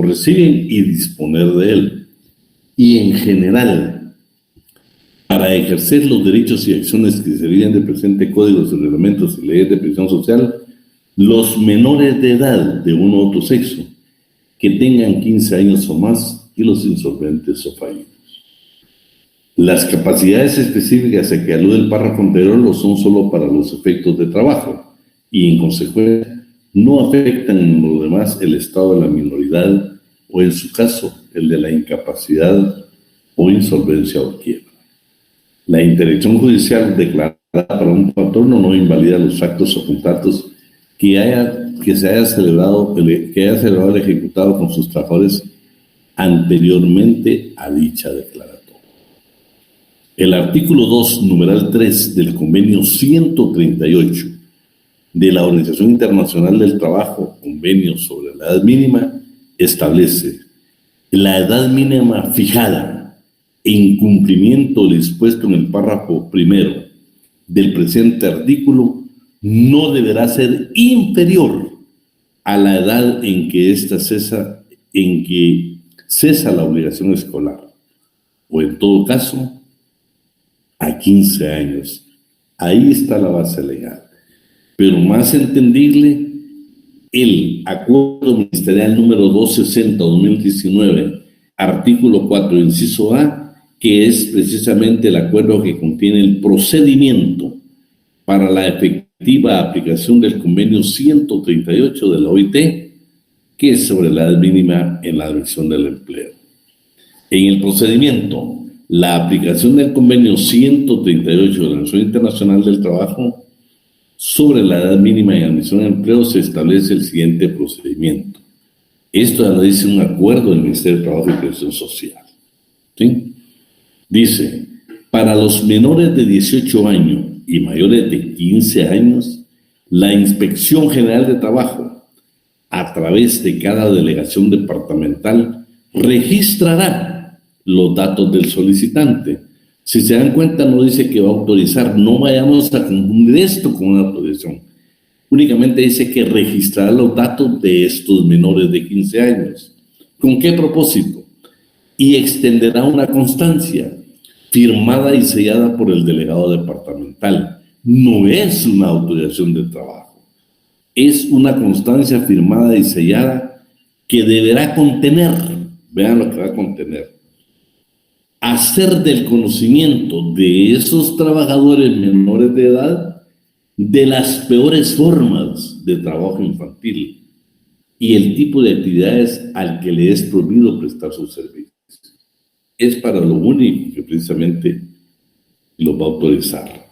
reciben y disponer de él. Y en general, para ejercer los derechos y acciones que se derivan del presente códigos y reglamentos y leyes de previsión social, los menores de edad de uno u otro sexo que tengan 15 años o más y los insolventes o fallidos. Las capacidades específicas a que alude el párrafo anterior lo son solo para los efectos de trabajo y, en consecuencia, no afectan en lo demás el estado de la minoridad o, en su caso, el de la incapacidad o insolvencia o quiebra. La interdicción judicial declarada para un patrono no invalida los actos o contratos que haya celebrado el ejecutado con sus trabajadores anteriormente a dicha declaratoria. El artículo 2, numeral 3 del convenio 138 de la Organización Internacional del Trabajo, convenio sobre la edad mínima, establece la edad mínima fijada en cumplimiento de lo dispuesto en el párrafo primero del presente artículo no deberá ser inferior a la edad en que cesa la obligación escolar, o en todo caso, a 15 años. Ahí está la base legal. Pero más entendible, el Acuerdo Ministerial número 260-2019, artículo 4, inciso A, que es precisamente el acuerdo que contiene el procedimiento para la efectiva aplicación del convenio 138 de la OIT, que es sobre la edad mínima en la dirección del empleo. En el procedimiento, la aplicación del convenio 138 de la Organización Internacional del Trabajo sobre la edad mínima en admisión al empleo se establece el siguiente procedimiento. Esto ya lo dice un acuerdo del Ministerio de Trabajo y Previsión Social. ¿Sí? Dice, para los menores de 18 años y mayores de 15 años, la Inspección General de Trabajo, a través de cada delegación departamental, registrará los datos del solicitante. Si se dan cuenta, no dice que va a autorizar, no vayamos a confundir esto con una autorización. Únicamente dice que registrará los datos de estos menores de 15 años. ¿Con qué propósito? Y extenderá una constancia firmada y sellada por el delegado departamental. No es una autorización de trabajo, es una constancia firmada y sellada que deberá contener, vean lo que va a contener, hacer del conocimiento de esos trabajadores menores de edad de las peores formas de trabajo infantil y el tipo de actividades al que le es prohibido prestar sus servicios. Es para lo único que precisamente lo va a autorizar.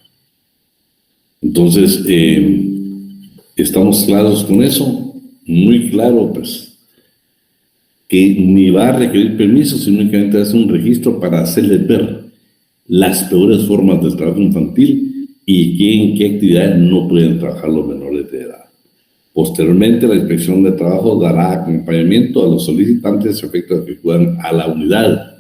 Entonces, ¿estamos claros con eso? Muy claro, pues, que ni va a requerir permiso, sino únicamente hace un registro para hacerles ver las peores formas del trabajo infantil y en qué actividades no pueden trabajar los menores de edad. Posteriormente, la Inspección de Trabajo dará acompañamiento a los solicitantes respecto a que acudan a la unidad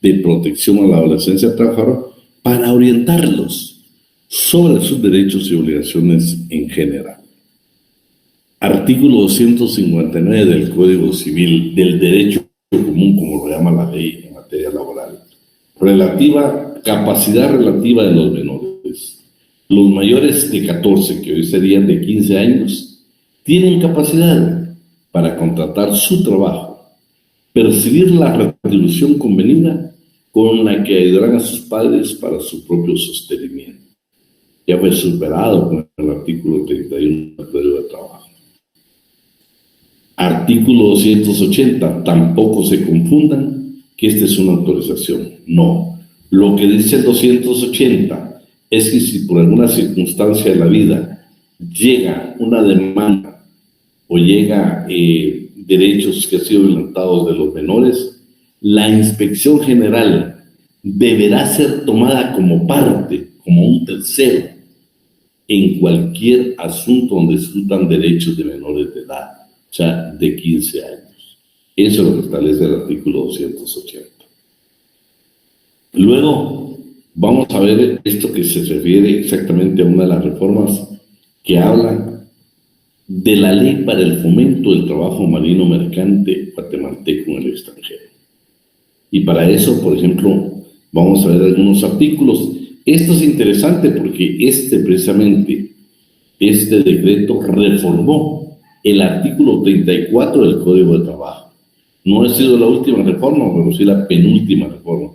de protección a la adolescencia del trabajador para orientarlos sobre sus derechos y obligaciones en general. Artículo 259 del Código Civil del Derecho Común, como lo llama la ley en materia laboral. Capacidad relativa de los menores. Los mayores de 14, que hoy serían de 15 años, tienen capacidad para contratar su trabajo, percibir la retribución convenida con la que ayudarán a sus padres para su propio sostenimiento. Ya fue superado con el artículo 31 del Código de Trabajo. Artículo 280, tampoco se confundan que esta es una autorización. No. Lo que dice el 280 es que si por alguna circunstancia de la vida llega una demanda o llega derechos que han sido violentados de los menores, la Inspección General deberá ser tomada como parte, como un tercero, en cualquier asunto donde disfrutan derechos de menores de edad, o sea, de 15 años. Eso es lo que establece el artículo 280. Luego, vamos a ver esto que se refiere exactamente a una de las reformas que habla de la Ley para el Fomento del Trabajo Marino Mercante Guatemalteco en el extranjero. Y para eso, por ejemplo, vamos a ver algunos artículos. Esto es interesante porque precisamente, este decreto reformó el artículo 34 del Código de Trabajo. No ha sido la última reforma, pero sí la penúltima reforma,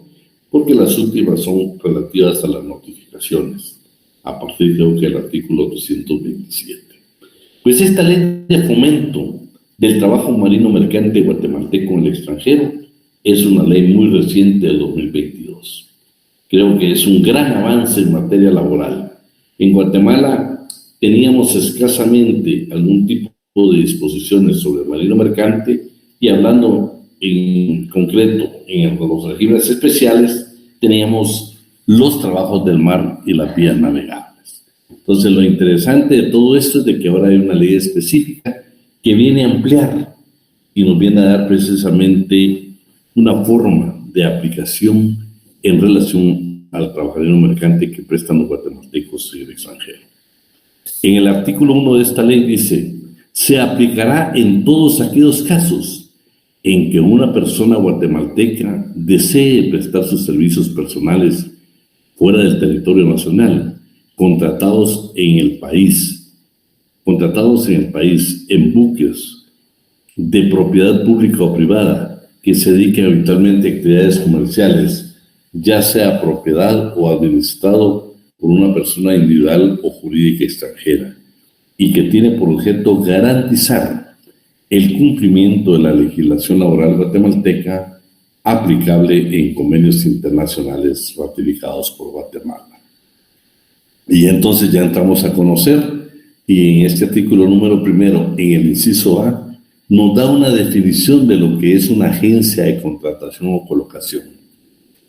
porque las últimas son relativas a las notificaciones, a partir del artículo 227. Pues esta ley de fomento del trabajo marino mercante guatemalteco en el extranjero es una ley muy reciente del 2022. Creo que es un gran avance en materia laboral. En Guatemala teníamos escasamente algún tipo de disposiciones sobre el marino mercante, y hablando en concreto en los regímenes especiales, teníamos los trabajos del mar y las vías navegables. Entonces, lo interesante de todo esto es de que ahora hay una ley específica que viene a ampliar y nos viene a dar precisamente una forma de aplicación en relación al trabajador mercante que prestan los guatemaltecos en el extranjero. En el artículo 1 de esta ley dice: se aplicará en todos aquellos casos en que una persona guatemalteca desee prestar sus servicios personales fuera del territorio nacional, contratados en el país en buques de propiedad pública o privada que se dediquen habitualmente a actividades comerciales, ya sea propiedad o administrado por una persona individual o jurídica extranjera, y que tiene por objeto garantizar el cumplimiento de la legislación laboral guatemalteca aplicable en convenios internacionales ratificados por Guatemala. Y entonces ya entramos a conocer, y en este artículo número 1, en el inciso A, nos da una definición de lo que es una agencia de contratación o colocación.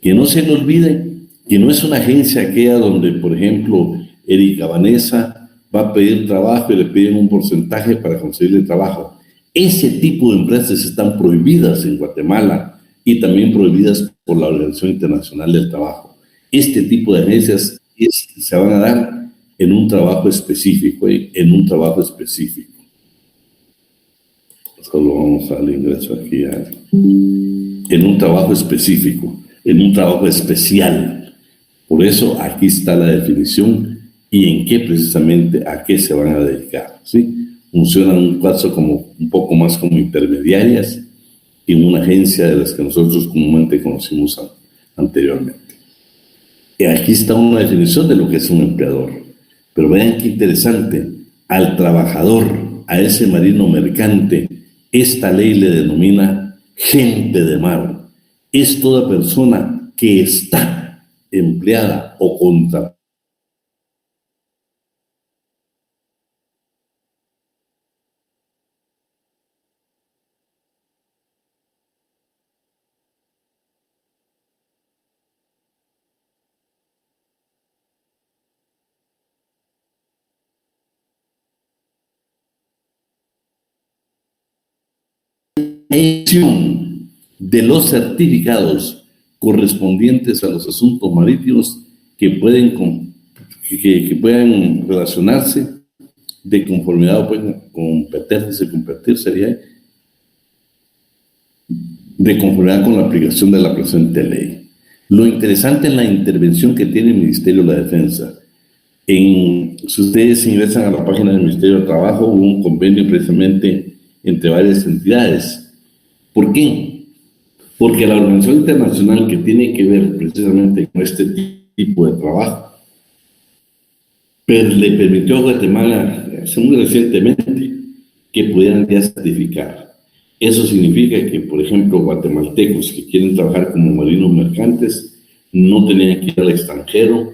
Que no se le olvide que no es una agencia aquella donde, por ejemplo, Erika Vanessa va a pedir trabajo y le piden un porcentaje para conseguirle trabajo. Ese tipo de empresas están prohibidas en Guatemala y también prohibidas por la Organización Internacional del Trabajo. Este tipo de agencias se van a dar en un trabajo específico, Solo vamos a darle ingreso aquí en un trabajo específico, en un trabajo especial. Por eso aquí está la definición y en qué precisamente, a qué se van a dedicar, ¿sí? Funcionan un caso como un poco más como intermediarias en una agencia de las que nosotros comúnmente conocimos anteriormente. Y aquí está una definición de lo que es un empleador. Pero vean qué interesante, al trabajador, a ese marino mercante, esta ley le denomina gente de mar. Es toda persona que está empleada o contratada de los certificados correspondientes a los asuntos marítimos que puedan relacionarse de conformidad o pueden competir sería de conformidad con la aplicación de la presente ley. Lo interesante es la intervención que tiene el Ministerio de la Defensa. Si ustedes ingresan a la página del Ministerio de Trabajo, hubo un convenio precisamente entre varias entidades. ¿Por qué? Porque la organización internacional que tiene que ver precisamente con este tipo de trabajo, le permitió a Guatemala, muy recientemente, que pudieran ya certificar. Eso significa que, por ejemplo, guatemaltecos que quieren trabajar como marinos mercantes no tenían que ir al extranjero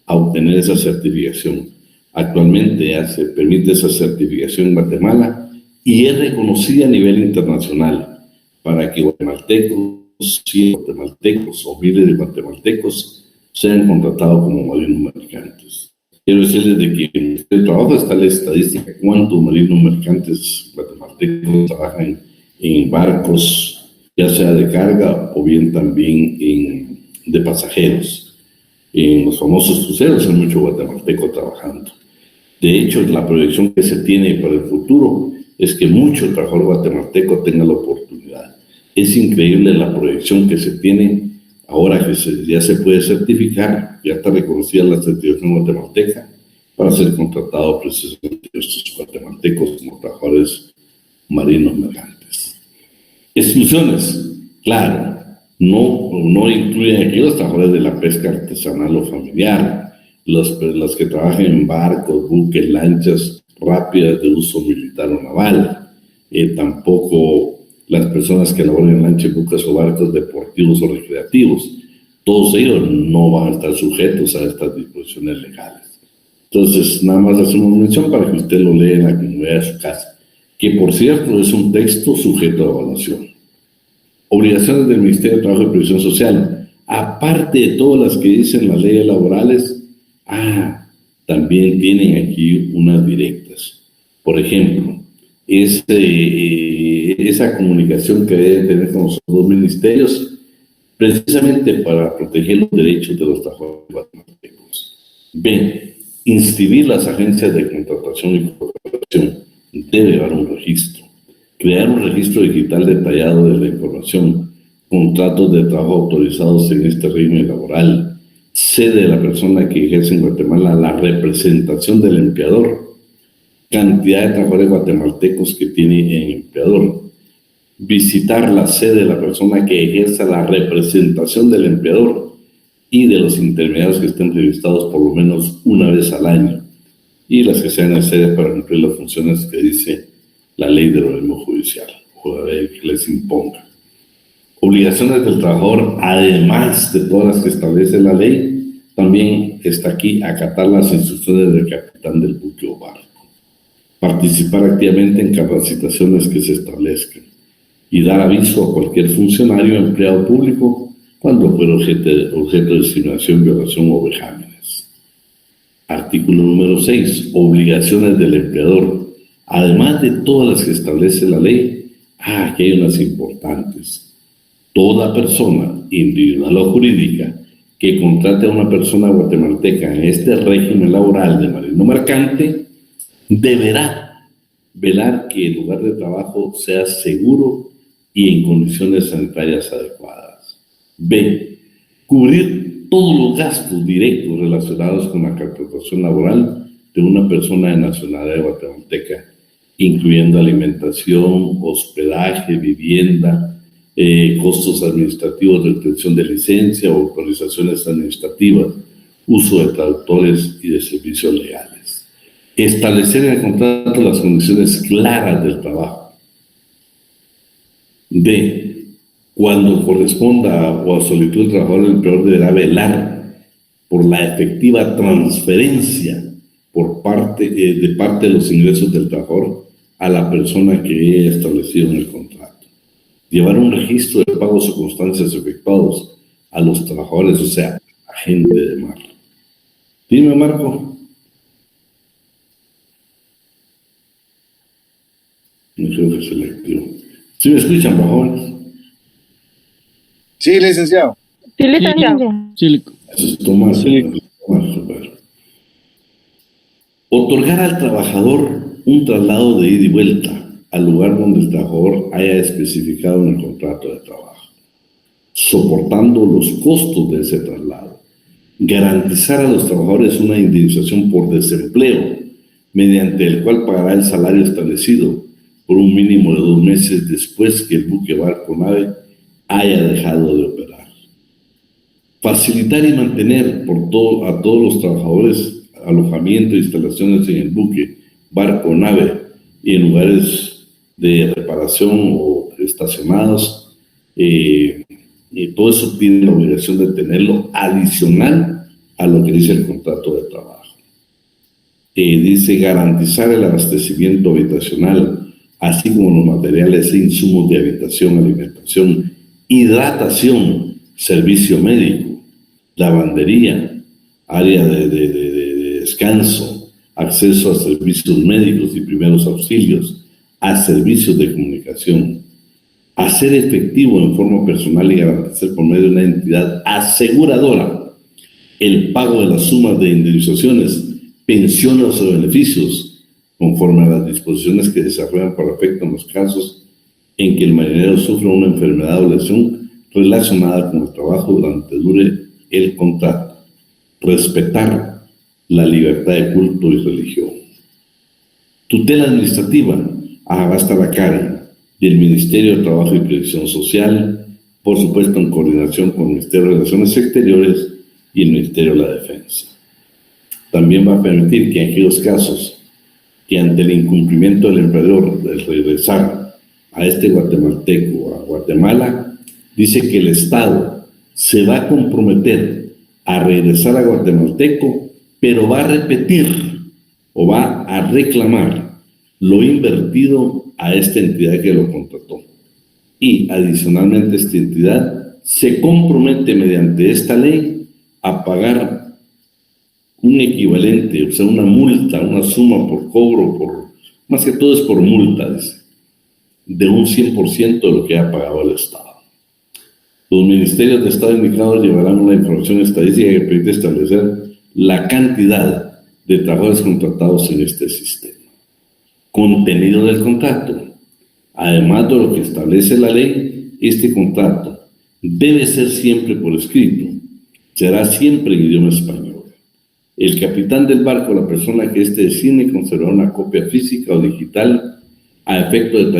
a obtener esa certificación. Actualmente ya se permite esa certificación en Guatemala y es reconocida a nivel internacional para que guatemaltecos o miles de guatemaltecos sean contratados como marinos mercantes. Quiero decirles de que en el trabajo está la estadística de cuántos marinos mercantes guatemaltecos trabajan en barcos, ya sea de carga o bien también de pasajeros. En los famosos cruceros hay mucho guatemalteco trabajando. De hecho, la proyección que se tiene para el futuro es que mucho trabajador guatemalteco tenga la oportunidad. Es increíble la proyección que se tiene ahora que ya se puede certificar, ya está reconocida la certificación guatemalteca para ser contratado precisamente estos guatemaltecos como trabajadores marinos mercantes. Exclusiones, claro, no incluyen aquí los trabajadores de la pesca artesanal o familiar, los que trabajan en barcos, buques, lanchas rápidas de uso militar o naval, tampoco las personas que laboran en lanchas, buques o barcos deportivos o recreativos. Todos ellos no van a estar sujetos a estas disposiciones legales. Entonces, nada más hacemos mención para que usted lo lea en la comunidad de su casa, que por cierto es un texto sujeto a evaluación. Obligaciones del Ministerio de Trabajo y Previsión Social, aparte de todas las que dicen las leyes laborales, también tienen aquí unas directas. Por ejemplo, esa comunicación que deben tener con los dos ministerios, precisamente para proteger los derechos de los trabajadores guatemaltecos. B. Inscribir las agencias de contratación y colaboración. Debe llevar un registro. Crear un registro digital detallado de la información. Contratos de trabajo autorizados en este régimen laboral. Sede de la persona que ejerce en Guatemala la representación del empleador. Cantidad de trabajadores guatemaltecos que tiene el empleador. Visitar la sede de la persona que ejerza la representación del empleador y de los intermediarios que estén revistados por lo menos una vez al año, y las que sean necesarias para cumplir las funciones que dice la ley del organismo judicial o la ley que les imponga. Obligaciones del trabajador, además de todas las que establece la ley, también está aquí acatar las instrucciones del capitán del buque o barco. Participar activamente en capacitaciones que se establezcan y dar aviso a cualquier funcionario o empleado público cuando fuera objeto de discriminación, violación o vejámenes. Artículo número 6. Obligaciones del empleador. Además de todas las que establece la ley, aquí hay unas importantes. Toda persona, individual o jurídica, que contrate a una persona guatemalteca en este régimen laboral de marino mercante, deberá velar que el lugar de trabajo sea seguro y en condiciones sanitarias adecuadas. B. Cubrir todos los gastos directos relacionados con la contratación laboral de una persona de nacionalidad guatemalteca, incluyendo alimentación, hospedaje, vivienda, costos administrativos de obtención de licencia o autorizaciones administrativas, uso de traductores y de servicios legales. Establecer en el contrato las condiciones claras del trabajo. D. Cuando corresponda o a solicitud del trabajador, el empleador deberá velar por la efectiva transferencia de parte de los ingresos del trabajador a la persona que haya establecido en el contrato. Llevar un registro de pagos o constancias efectuados a los trabajadores, o sea, a gente de mar. Dime, Marco. Mi jefe selectivo. ¿Sí me escuchan, jóvenes? Sí, licenciado. Sí, licenciado. Sí. Eso es tomar. Otorgar al trabajador un traslado de ida y vuelta al lugar donde el trabajador haya especificado en el contrato de trabajo, soportando los costos de ese traslado. Garantizar a los trabajadores una indemnización por desempleo, mediante el cual pagará el salario establecido por un mínimo de 2 meses después que el buque, barco o nave haya dejado de operar. Facilitar y mantener a todos los trabajadores alojamiento e instalaciones en el buque, barco o nave y en lugares de reparación o estacionados, y todo eso tiene la obligación de tenerlo adicional a lo que dice el contrato de trabajo. Dice garantizar el abastecimiento habitacional, así como los materiales e insumos de habitación, alimentación, hidratación, servicio médico, lavandería, área de descanso, acceso a servicios médicos y primeros auxilios, a servicios de comunicación, hacer efectivo en forma personal y garantizar por medio de una entidad aseguradora el pago de las sumas de indemnizaciones pensiones o beneficios, conforme a las disposiciones que desarrollan por efecto en los casos en que el marinero sufra una enfermedad o lesión relacionada con el trabajo durante dure el contrato. Respetar la libertad de culto y religión. Tutela administrativa hasta la cargo del Ministerio de Trabajo y Previsión Social, por supuesto en coordinación con el Ministerio de Relaciones Exteriores y el Ministerio de la Defensa. También va a permitir que en aquellos casos que ante el incumplimiento del empleador de regresar a este guatemalteco a Guatemala, dice que el Estado se va a comprometer a regresar a guatemalteco, pero va a repetir o va a reclamar lo invertido a esta entidad que lo contrató. Y adicionalmente esta entidad se compromete mediante esta ley a pagar un equivalente, o sea, una multa, una suma por cobro, más que todo es por multas, de un 100% de lo que ha pagado el Estado. Los ministerios de Estado indicados llevarán una información estadística que permite establecer la cantidad de trabajadores contratados en este sistema. Contenido del contrato. Además de lo que establece la ley, este contrato debe ser siempre por escrito. Será siempre en idioma español. El capitán del barco, la persona que éste designe, conservará una copia física o digital a efecto de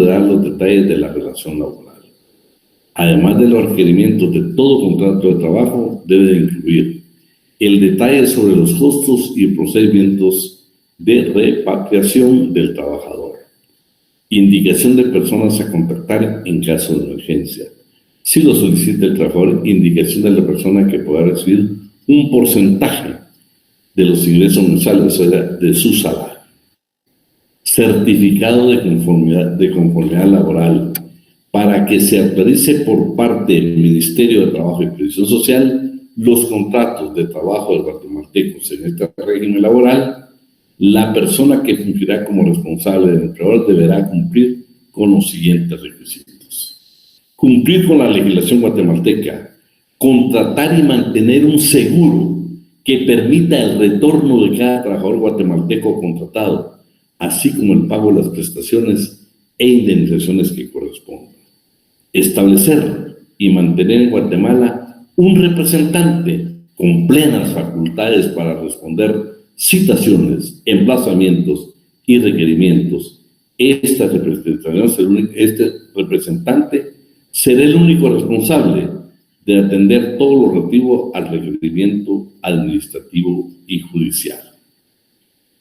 dar los detalles de la relación laboral. Además de los requerimientos de todo contrato de trabajo, debe de incluir el detalle sobre los costos y procedimientos de repatriación del trabajador, indicación de personas a contactar en caso de emergencia. Si lo solicita el trabajador, indicación de la persona que podrá recibir un porcentaje de los ingresos mensuales, o sea, de su salario. Certificado de conformidad laboral, para que se autorice por parte del Ministerio de Trabajo y Previsión Social los contratos de trabajo de guatemaltecos en este régimen laboral. La persona que fungirá como responsable del empleador deberá cumplir con los siguientes requisitos: cumplir con la legislación guatemalteca, contratar y mantener un seguro que permita el retorno de cada trabajador guatemalteco contratado, así como el pago de las prestaciones e indemnizaciones que correspondan. Establecer y mantener en Guatemala un representante con plenas facultades para responder citaciones, emplazamientos y requerimientos. Este representante será el único responsable de atender todo lo relativo al requerimiento administrativo y judicial.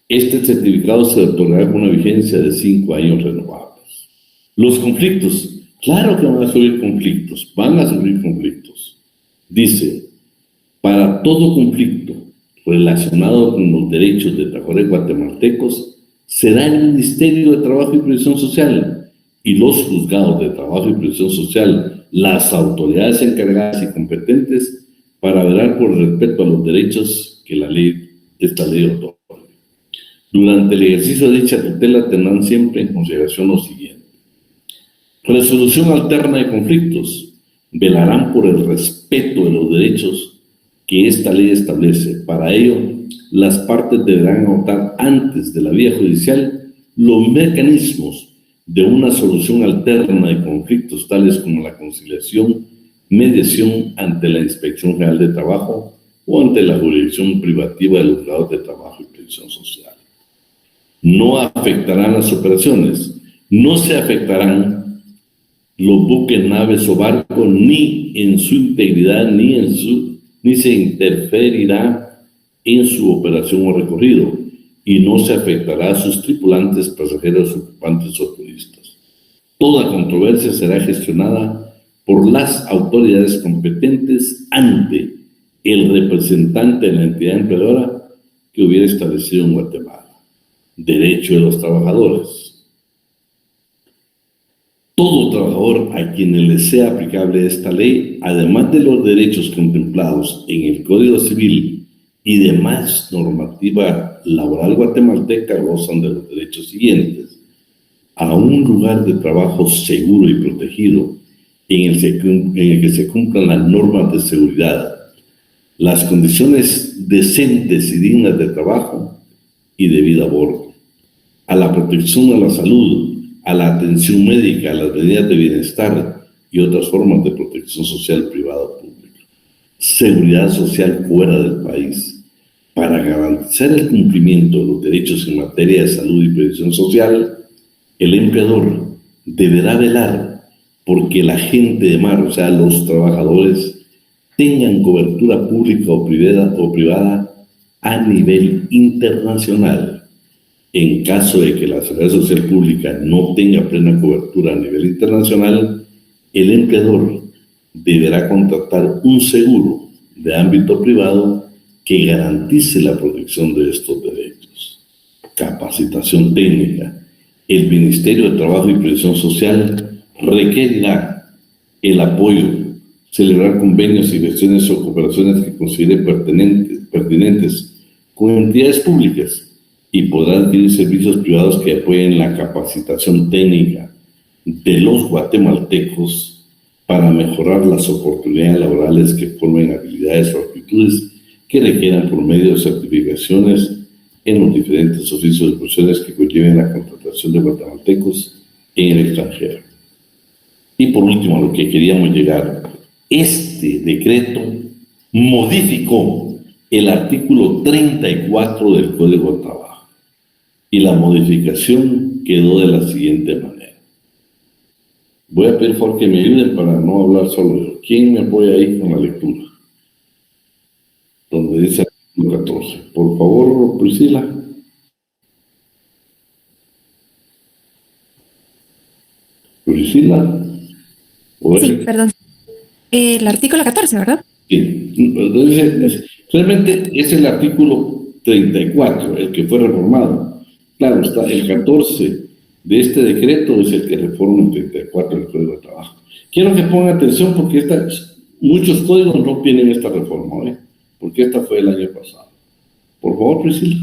Este certificado se otorgará con una vigencia de 5 años renovables. Los conflictos. Claro que van a surgir conflictos. Dice, para todo conflicto relacionado con los derechos de trabajadores guatemaltecos, será el Ministerio de Trabajo y Previsión Social y los juzgados de Trabajo y Previsión Social, las autoridades encargadas y competentes para velar por el respeto a los derechos que esta ley otorga. Durante el ejercicio de dicha tutela tendrán siempre en consideración lo siguiente: resolución alterna de conflictos. Velarán por el respeto de los derechos que esta ley establece. Para ello, las partes deberán adoptar antes de la vía judicial los mecanismos de una solución alterna de conflictos, tales como la conciliación, mediación ante la Inspección General de Trabajo o ante la jurisdicción privativa de los juzgados de trabajo y previsión social. No afectarán las operaciones, no se afectarán los buques, naves o barcos, ni en su integridad, ni se interferirá en su operación o recorrido, y no se afectará a sus tripulantes, pasajeros, ocupantes o turistas. Toda controversia será gestionada por las autoridades competentes ante el representante de la entidad empleadora que hubiera establecido en Guatemala. Derecho de los trabajadores. Todo trabajador a quien le sea aplicable esta ley, además de los derechos contemplados en el Código Civil y demás normativa laboral guatemalteca, gozan de los derechos siguientes: a un lugar de trabajo seguro y protegido en el que se cumplan las normas de seguridad, las condiciones decentes y dignas de trabajo y de vida a bordo, a la protección de la salud, a la atención médica, a las medidas de bienestar y otras formas de protección social privada o pública, seguridad social fuera del país. Para garantizar el cumplimiento de los derechos en materia de salud y previsión social, el empleador deberá velar porque la gente de mar, o sea, los trabajadores, tengan cobertura pública o privada a nivel internacional. En caso de que la seguridad social pública no tenga plena cobertura a nivel internacional, el empleador deberá contratar un seguro de ámbito privado que garantice la protección de estos derechos. Capacitación técnica. El Ministerio de Trabajo y Previsión Social requerirá el apoyo, celebrar convenios y gestiones o cooperaciones que considere pertinentes con entidades públicas y podrá adquirir servicios privados que apoyen la capacitación técnica de los guatemaltecos para mejorar las oportunidades laborales que formen habilidades o actitudes que requieran por medio de certificaciones en los diferentes oficios de profesiones que conlleven la contratación de guatemaltecos en el extranjero. Y por último, a lo que queríamos llegar, este decreto modificó el artículo 34 del Código de Trabajo y la modificación quedó de la siguiente manera. Voy a pedir por favor que me ayuden para no hablar solo yo. ¿Quién me apoya ahí con la lectura? Donde dice artículo 14. Por favor, Priscila. Priscila. Sí, perdón. El artículo 14, ¿verdad? Sí. Entonces, realmente es el artículo 34, el que fue reformado. Claro, está el 14 de este decreto es el que reforma el 34 del Código de Trabajo. Quiero que pongan atención porque muchos códigos no tienen esta reforma, ¿eh? Porque esta fue el año pasado. Por favor, Priscila.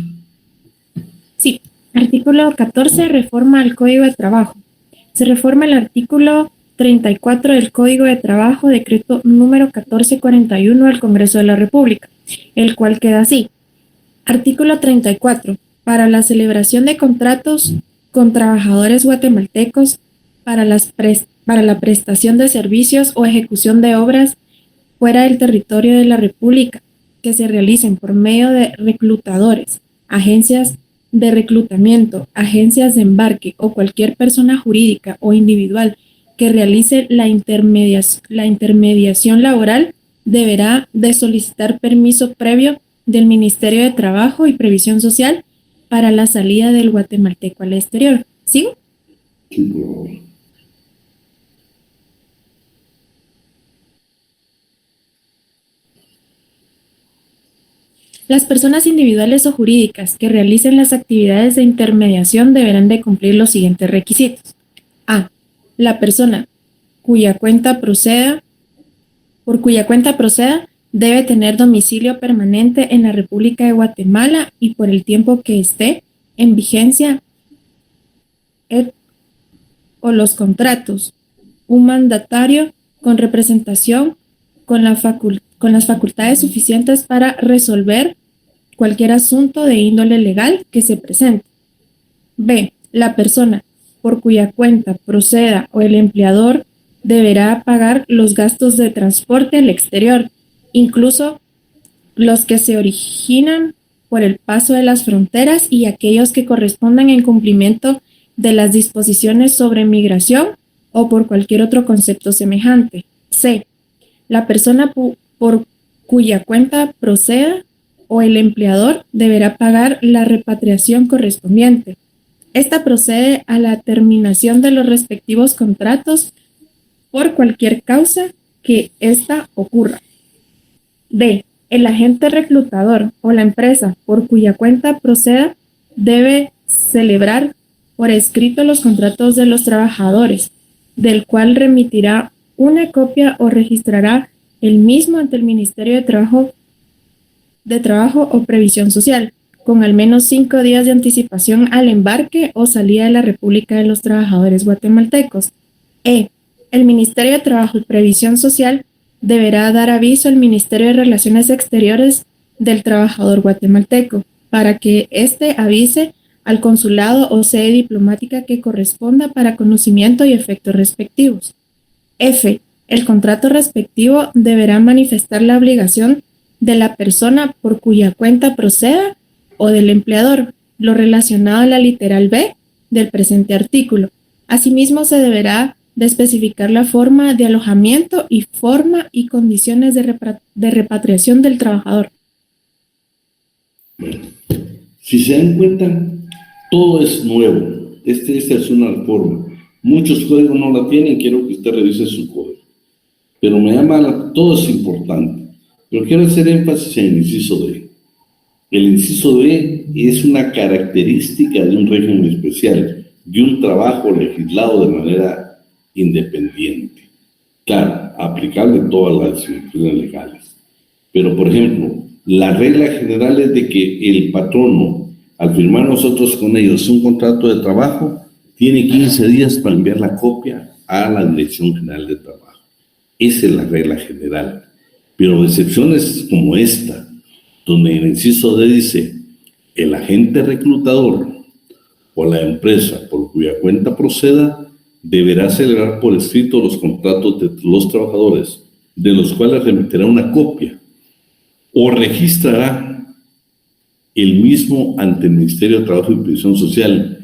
Sí, artículo 14 reforma el Código de Trabajo. Se reforma el artículo 34 del Código de Trabajo, decreto número 1441 del Congreso de la República, el cual queda así. Artículo 34. Para la celebración de contratos con trabajadores guatemaltecos para la prestación de servicios o ejecución de obras fuera del territorio de la República que se realicen por medio de reclutadores, agencias de reclutamiento, agencias de embarque o cualquier persona jurídica o individual que realice la intermediación laboral deberá de solicitar permiso previo del Ministerio de Trabajo y Previsión Social para la salida del guatemalteco al exterior. ¿Sigo? Sí, por favor. Las personas individuales o jurídicas que realicen las actividades de intermediación deberán de cumplir los siguientes requisitos. A. La persona por cuya cuenta proceda, debe tener domicilio permanente en la República de Guatemala y por el tiempo que esté en vigencia o los contratos. Un mandatario con representación con las facultades suficientes para resolver cualquier asunto de índole legal que se presente. B. La persona por cuya cuenta proceda o el empleador deberá pagar los gastos de transporte al exterior, incluso los que se originan por el paso de las fronteras y aquellos que correspondan en cumplimiento de las disposiciones sobre migración o por cualquier otro concepto semejante. C. La persona por cuya cuenta proceda o el empleador deberá pagar la repatriación correspondiente. Esta procede a la terminación de los respectivos contratos por cualquier causa que ésta ocurra. D. El agente reclutador o la empresa por cuya cuenta proceda debe celebrar por escrito los contratos de los trabajadores, del cual remitirá una copia o registrará el mismo ante el Ministerio de Trabajo o Previsión Social, con al menos 5 días de anticipación al embarque o salida de la República de los Trabajadores guatemaltecos. E. El Ministerio de Trabajo y Previsión Social deberá dar aviso al Ministerio de Relaciones Exteriores del trabajador guatemalteco para que éste avise al consulado o sede diplomática que corresponda para conocimiento y efectos respectivos. F. El contrato respectivo deberá manifestar la obligación de la persona por cuya cuenta proceda o del empleador, lo relacionado a la literal B del presente artículo. Asimismo, se deberá de especificar la forma de alojamiento y forma y condiciones de repatriación del trabajador. Bueno, si se dan cuenta, todo es nuevo. Esta es una reforma. Muchos códigos no la tienen, quiero que usted revise su código. Pero todo es importante. Pero quiero hacer énfasis en el inciso D. El inciso D es una característica de un régimen especial, de un trabajo legislado de manera independiente. Claro, aplicable a todas las instituciones legales. Pero, por ejemplo, la regla general es de que el patrono, al firmar nosotros con ellos un contrato de trabajo, tiene 15 días para enviar la copia a la Dirección General de Trabajo. Esa es la regla general. Pero excepciones como esta, donde en el inciso D dice, el agente reclutador o la empresa por cuya cuenta proceda, deberá celebrar por escrito los contratos de los trabajadores, de los cuales remitirá una copia, o registrará el mismo ante el Ministerio de Trabajo y Previsión Social,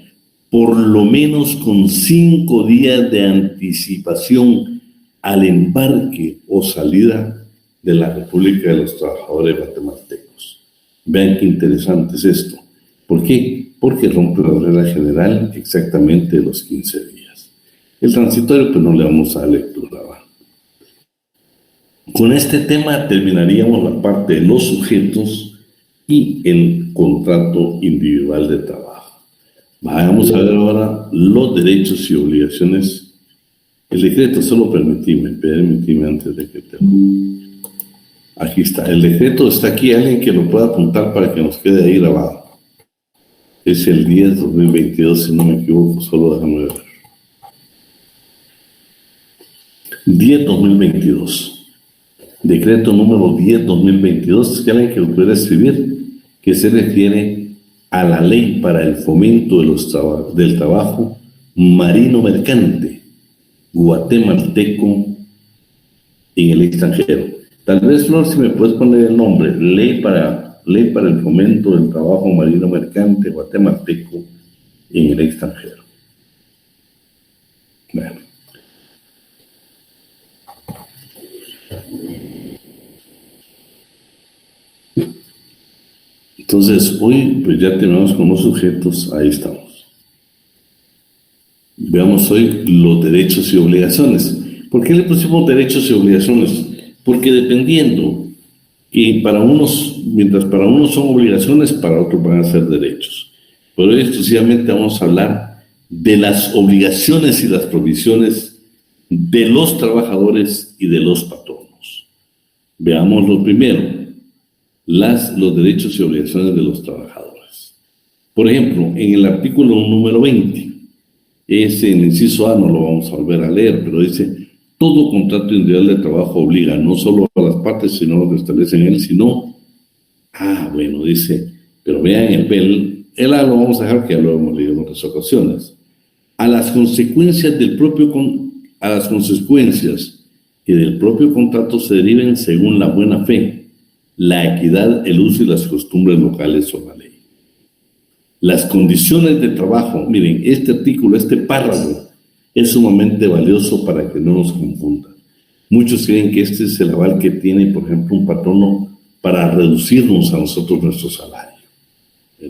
por lo menos con 5 días de anticipación al embarque o salida de la República de los Trabajadores Guatemaltecos. Vean qué interesante es esto. ¿Por qué? Porque rompe la regla general exactamente de los 15 días. El transitorio, pues no le vamos a dar lectura. ¿Va? Con este tema terminaríamos la parte de los sujetos y el contrato individual de trabajo. Vamos a ver ahora los derechos y obligaciones. El decreto, solo permíteme antes de que termine. Aquí está, el decreto está aquí, alguien que lo pueda apuntar para que nos quede ahí grabado. Es el 10/2022, si no me equivoco, solo déjame ver. 10/2022. Decreto número 10/2022, que alguien que lo pueda escribir, que se refiere a la ley para el fomento del trabajo marino mercante guatemalteco en el extranjero. Tal vez, Flor, si me puedes poner el nombre, ley para el fomento del trabajo marino mercante guatemalteco en el extranjero. Bueno. Entonces, hoy pues ya terminamos con los sujetos, ahí estamos. Veamos hoy los derechos y obligaciones. ¿Por qué le pusimos derechos y obligaciones? Porque dependiendo, que para unos, mientras para unos son obligaciones, para otros van a ser derechos. Pero hoy exclusivamente vamos a hablar de las obligaciones y las provisiones de los trabajadores y de los patronos. Veamos lo primero, los derechos y obligaciones de los trabajadores. Por ejemplo, en el artículo número 20, ese en el inciso A no lo vamos a volver a leer, pero dice, todo contrato individual de trabajo obliga no solo a las partes, sino a lo que establece en él, sino, bueno, dice, pero vean el A lo vamos a dejar, que ya lo hemos leído en otras ocasiones, a las consecuencias que del propio contrato se deriven según la buena fe, la equidad, el uso y las costumbres locales o la ley. Las condiciones de trabajo, miren, este artículo, este párrafo, es sumamente valioso para que no nos confundan. Muchos creen que este es el aval que tiene, por ejemplo, un patrono para reducirnos a nosotros nuestro salario.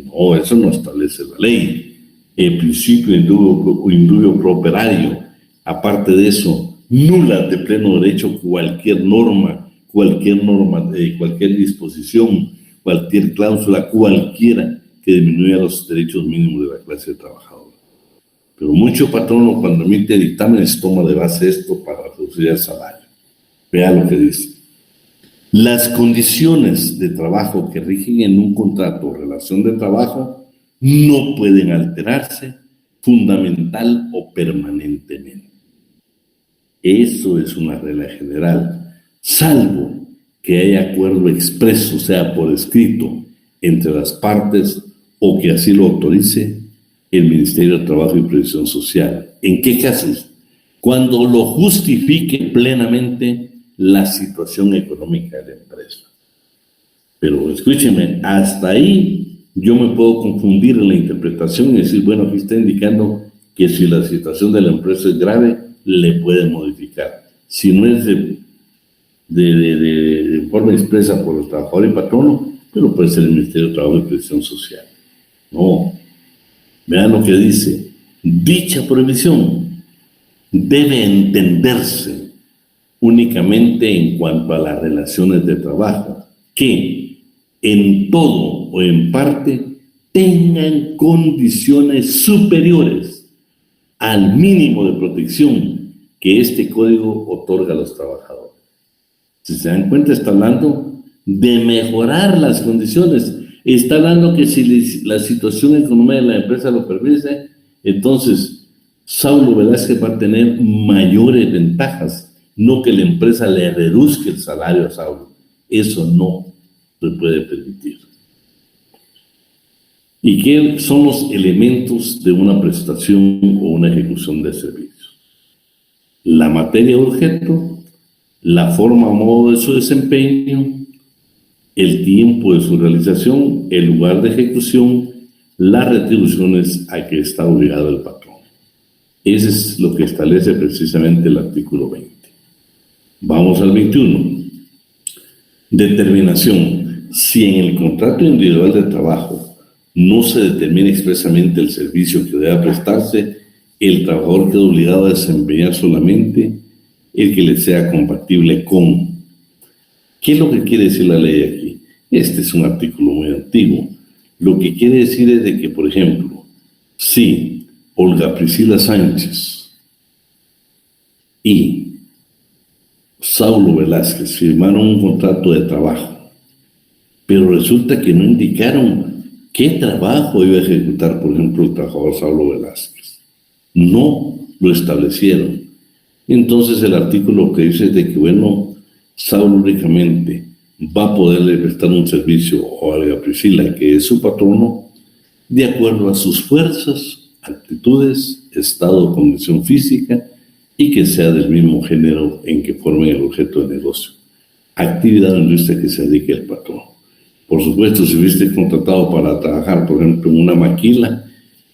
No, eso no establece la ley. El principio indubio pro operario. Aparte de eso, nula de pleno derecho cualquier norma, cualquier disposición, cualquier cláusula, cualquiera que disminuya los derechos mínimos de la clase trabajadora. Pero mucho patrono cuando emite dictámenes toma de base esto para reducir el salario. Vea lo que dice. Las condiciones de trabajo que rigen en un contrato o relación de trabajo no pueden alterarse fundamental o permanentemente. Eso es una regla general. salvo que haya acuerdo expreso, sea por escrito, entre las partes o que así lo autorice el Ministerio de Trabajo y Previsión Social. ¿En qué casos? Cuando lo justifique plenamente la situación económica de la empresa. Pero escúchenme, hasta ahí yo me puedo confundir en la interpretación y decir, bueno, aquí está indicando que si la situación de la empresa es grave, le puede modificar. Si no es de forma expresa por los trabajadores y patrono, pero puede ser el Ministerio de Trabajo y Previsión Social. No. Vean lo que dice. Dicha prohibición debe entenderse únicamente en cuanto a las relaciones de trabajo que en todo o en parte tengan condiciones superiores al mínimo de protección que este código otorga a los trabajadores. Si se dan cuenta, está hablando de mejorar las condiciones. Está hablando que si la situación económica de la empresa lo permite, entonces Saulo Velázquez va a tener mayores ventajas, no que la empresa le reduzca el salario a Saulo. Eso no se puede permitir. ¿Y qué son los elementos de una prestación o una ejecución de servicios? La materia de objeto, la forma o modo de su desempeño, el tiempo de su realización, el lugar de ejecución, las retribuciones a que está obligado el patrón. Eso es lo que establece precisamente el artículo 20. Vamos al 21. Determinación. Si en el contrato individual de trabajo no se determina expresamente el servicio que deba prestarse, el trabajador queda obligado a desempeñar solamente el que le sea compatible con. ¿Qué es lo que quiere decir la ley aquí? Este es un artículo muy antiguo. Lo que quiere decir es de que, por ejemplo, si Olga Priscila Sánchez y Saulo Velázquez firmaron un contrato de trabajo, pero resulta que no indicaron qué trabajo iba a ejecutar, por ejemplo, el trabajador Saulo Velázquez. No lo establecieron. Entonces el artículo que dice de que, bueno, Saulo únicamente va a poderle prestar un servicio a Olga Priscila, que es su patrono, de acuerdo a sus fuerzas, actitudes, estado o condición física, y que sea del mismo género en que formen el objeto de negocio. Actividad o industria que se dedique al patrón. Por supuesto, si fuiste contratado para trabajar, por ejemplo, en una maquila,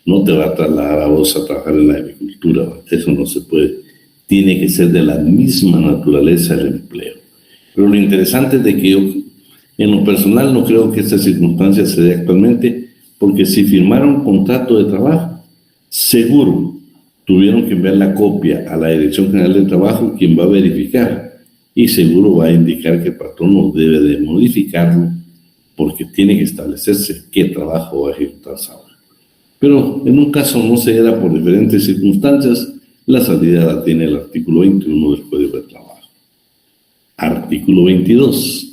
no te va a trasladar a vos a trabajar en la agricultura. Eso no se puede. Tiene que ser de la misma naturaleza el empleo. Pero lo interesante es de que yo, en lo personal, no creo que esta circunstancia se dé actualmente, porque si firmaron un contrato de trabajo, seguro tuvieron que enviar la copia a la Dirección General del Trabajo, quien va a verificar, y seguro va a indicar que el patrón no debe de modificarlo, porque tiene que establecerse qué trabajo va a ejecutar ahora. Pero en un caso no se da por diferentes circunstancias, la salida la tiene el artículo 21 del Código de Trabajo. Artículo 22.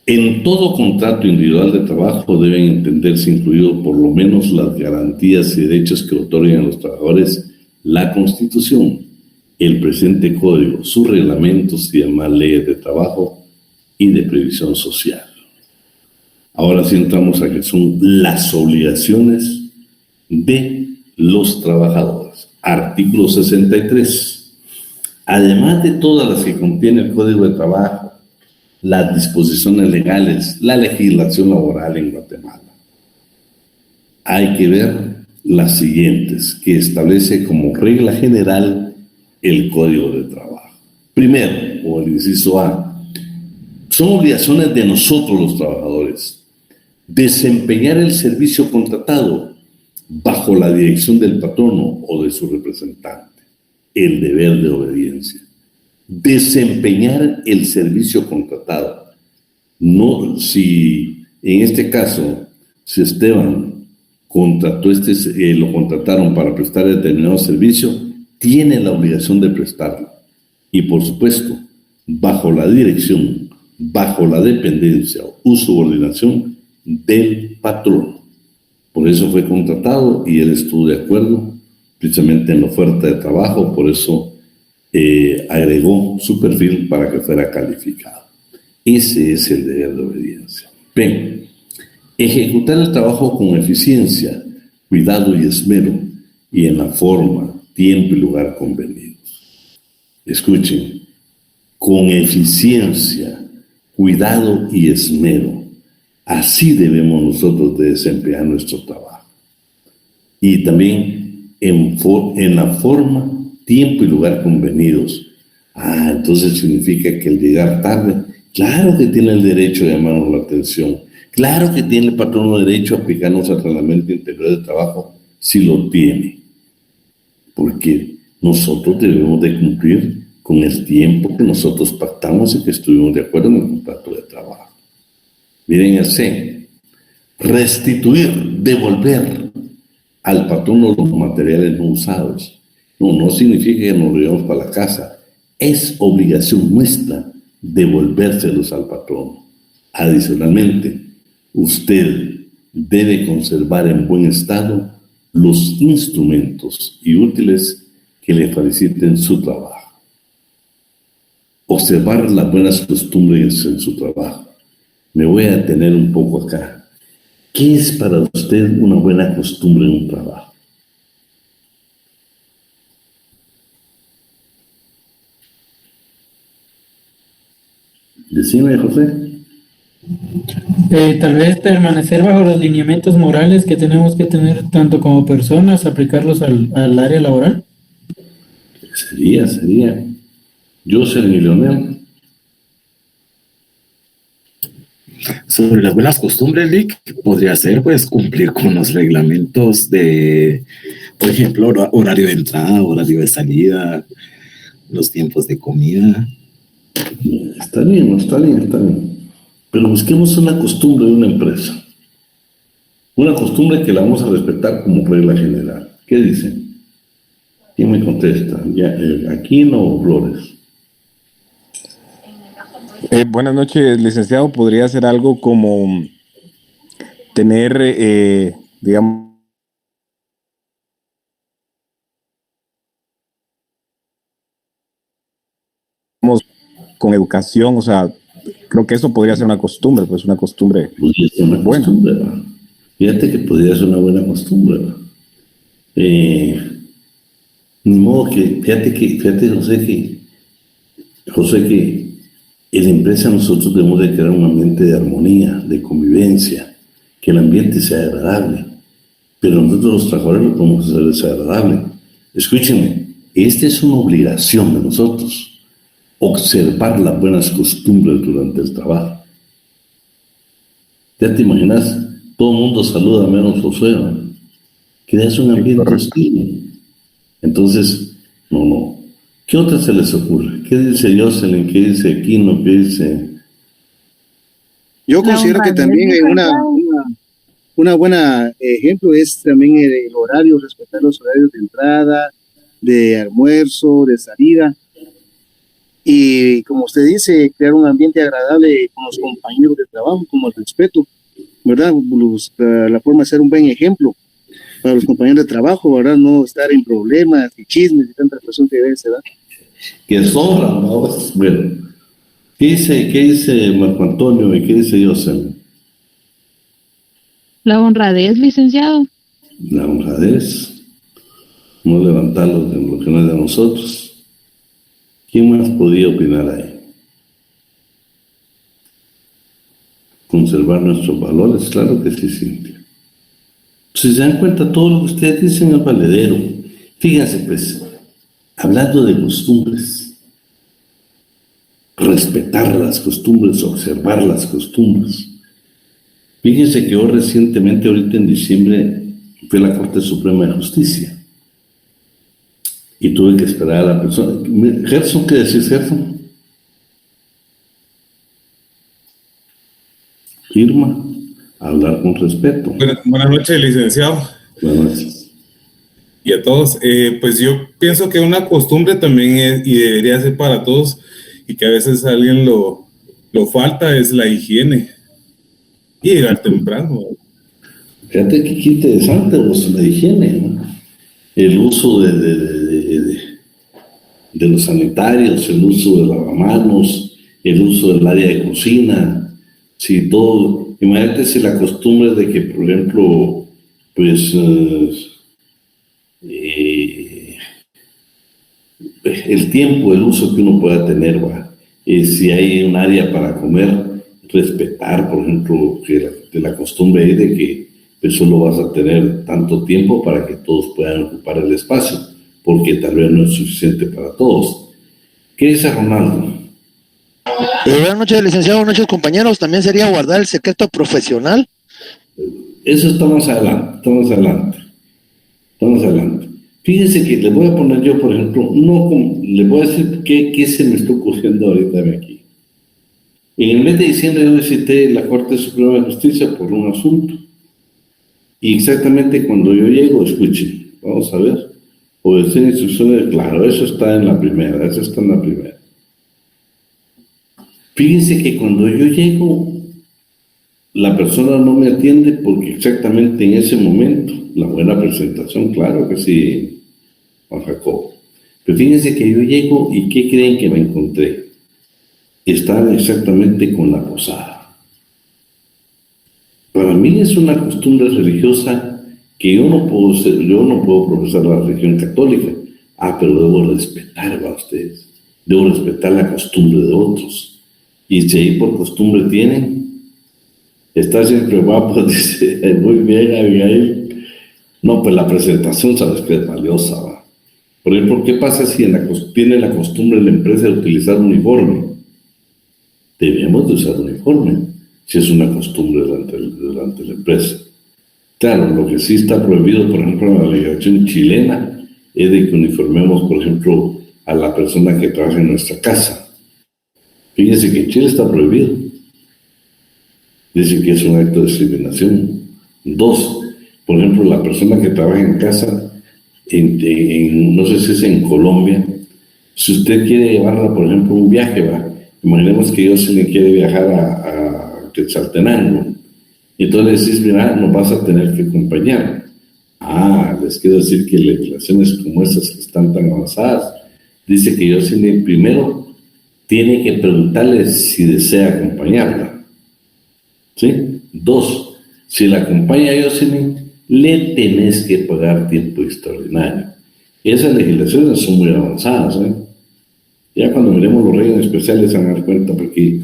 En todo contrato individual de trabajo deben entenderse incluido por lo menos las garantías y derechos que otorgan a los trabajadores la Constitución, el presente Código, sus reglamentos y demás leyes de trabajo y de previsión social. Ahora sí entramos a que son las obligaciones de los trabajadores. Artículo 63. Además de todas las que contiene el Código de Trabajo, las disposiciones legales, la legislación laboral en Guatemala, hay que ver las siguientes, que establece como regla general el Código de Trabajo. Primero, o el inciso A, son obligaciones de nosotros los trabajadores desempeñar el servicio contratado bajo la dirección del patrono o de su representante, el deber de obediencia. Desempeñar el servicio contratado. No, si en este caso, si Esteban lo contrataron para prestar determinado servicio, tiene la obligación de prestarlo. Y por supuesto, bajo la dirección, bajo la dependencia o subordinación del patrono. Por eso fue contratado y él estuvo de acuerdo precisamente en la oferta de trabajo, por eso agregó su perfil para que fuera calificado. Ese es el deber de obediencia. B. Ejecutar el trabajo con eficiencia, cuidado y esmero, y en la forma, tiempo y lugar convenidos. Escuchen, con eficiencia, cuidado y esmero. Así debemos nosotros de desempeñar nuestro trabajo. Y también en la forma, tiempo y lugar convenidos. Entonces significa que el llegar tarde, claro que tiene el derecho de llamarnos la atención. Claro que tiene el patrón derecho a aplicarnos al reglamento interior de trabajo, si lo tiene. Porque nosotros debemos de cumplir con el tiempo que nosotros pactamos y que estuvimos de acuerdo en el contrato de trabajo. Miren el C. Restituir, devolver al patrón los materiales no usados. No significa que nos lo llevamos para la casa. Es obligación nuestra devolvérselos al patrón. Adicionalmente, usted debe conservar en buen estado los instrumentos y útiles que le faciliten su trabajo. Observar las buenas costumbres en su trabajo. Me voy a detener un poco acá. ¿Qué es para usted una buena costumbre en un trabajo? Decime, José. Tal vez permanecer bajo los lineamientos morales que tenemos que tener tanto como personas, aplicarlos al área laboral. Sería. Jocelyn y Leonel. Sobre las buenas costumbres, Lick, podría ser pues cumplir con los reglamentos de, por ejemplo, horario de entrada, horario de salida, los tiempos de comida. Está bien. Pero busquemos una costumbre de una empresa. Una costumbre que la vamos a respetar como regla general. ¿Qué dicen? ¿Quién me contesta? ¿Aquino o Flores? Buenas noches, licenciado. Podría ser algo como tener, digamos, con educación, o sea, creo que eso podría ser una costumbre, pues una costumbre Podría ser una buena. costumbre, ¿verdad? Fíjate que podría ser una buena costumbre, ¿verdad? Ni modo que, fíjate, José, que en la empresa nosotros debemos de crear un ambiente de armonía, de convivencia, que el ambiente sea agradable. Pero nosotros los trabajadores lo podemos hacer desagradable. Escúchenme, esta es una obligación de nosotros. Observar las buenas costumbres durante el trabajo. Ya te imaginas, todo el mundo saluda menos Josué, ¿no? Creas un ambiente hostil. Entonces, no. ¿Qué otra se les ocurre? ¿Qué dice Jocelyn? ¿Qué dice Aquino? ¿Qué dice? Yo considero que también una buena ejemplo es también el horario, respetar los horarios de entrada, de almuerzo, de salida. Y como usted dice, crear un ambiente agradable con los compañeros de trabajo, como el respeto, ¿verdad? La forma de ser un buen ejemplo para los compañeros de trabajo, ¿verdad? No estar en problemas y chismes y tanta presión que debe ser, ¿verdad? Que sobran, ¿no? Bueno, ¿qué dice Marco Antonio y qué dice Jocelyn? La honradez, licenciado. La honradez, no levantar lo que no es de nosotros. ¿Quién más podía opinar ahí? Conservar nuestros valores, claro que sí, Cintia. Si se dan cuenta, todo lo que ustedes dicen es valedero. Fíjense, pues, hablando de costumbres, respetar las costumbres, observar las costumbres. Fíjense que yo recientemente, ahorita en diciembre, fui a la Corte Suprema de Justicia. Y tuve que esperar a la persona. Gerson, ¿qué decís, Gerson? Firma, hablar con respeto. Buenas noches, licenciado. Buenas noches. Y a todos. Pues yo pienso que una costumbre también es, y debería ser para todos, y que a veces a alguien lo falta, es la higiene. Y llegar temprano. Fíjate que qué interesante vos, la higiene, ¿no? El uso de los sanitarios, el uso de lavamanos, el uso del área de cocina, sí, todo. Imagínate si la costumbre de que, por ejemplo, pues el tiempo, el uso que uno pueda tener, si hay un área para comer, respetar, por ejemplo, que la costumbre es de que pues, solo vas a tener tanto tiempo para que todos puedan ocupar el espacio, porque tal vez no es suficiente para todos. ¿Qué dice Ronaldo? Buenas noches, licenciado, buenas noches, compañeros. También sería guardar el secreto profesional. Eso estamos adelante. Fíjense que le voy a poner yo, por ejemplo, le voy a decir qué se me está ocurriendo ahorita aquí. En el mes de diciembre yo visité la Corte Suprema de Justicia por un asunto. Y exactamente cuando yo llego, escuchen, vamos a ver, obedecer instrucciones, claro, eso está en la primera. Fíjense que cuando yo llego, la persona no me atiende porque exactamente en ese momento, la buena presentación, claro que sí, Juan Jacobo. Pero fíjense que yo llego y ¿qué creen que me encontré? Estaban exactamente con la posada. Para mí es una costumbre religiosa que yo no puedo profesar la religión católica. Pero debo respetar a ustedes. Debo respetar la costumbre de otros. Y si ahí por costumbre tienen, está siempre guapo, dice, muy bien, Abigail. No, pues la presentación sabes que es valiosa, ¿va? Por ejemplo, ¿qué pasa si tiene la costumbre la empresa de utilizar uniforme? Debemos de usar uniforme, si es una costumbre delante de la empresa. Claro, lo que sí está prohibido, por ejemplo, en la legislación chilena, es de que uniformemos, por ejemplo, a la persona que trabaja en nuestra casa. Fíjense que en Chile está prohibido. Dicen que es un acto de discriminación. 2, por ejemplo, la persona que trabaja en casa, no sé si es en Colombia, si usted quiere llevarla, por ejemplo, un viaje, imaginemos que yo se le quiere viajar a Quetzaltenango, entonces le decís, mira, nos vas a tener que acompañar. Les quiero decir que legislaciones como estas que están tan avanzadas, dice que yo primero tiene que preguntarle si desea acompañarla. ¿Sí? 2, si la acompaña Jocelyn, le tenés que pagar tiempo extraordinario. Esas legislaciones son muy avanzadas, Ya cuando miremos los regímenes especiales se van a dar cuenta porque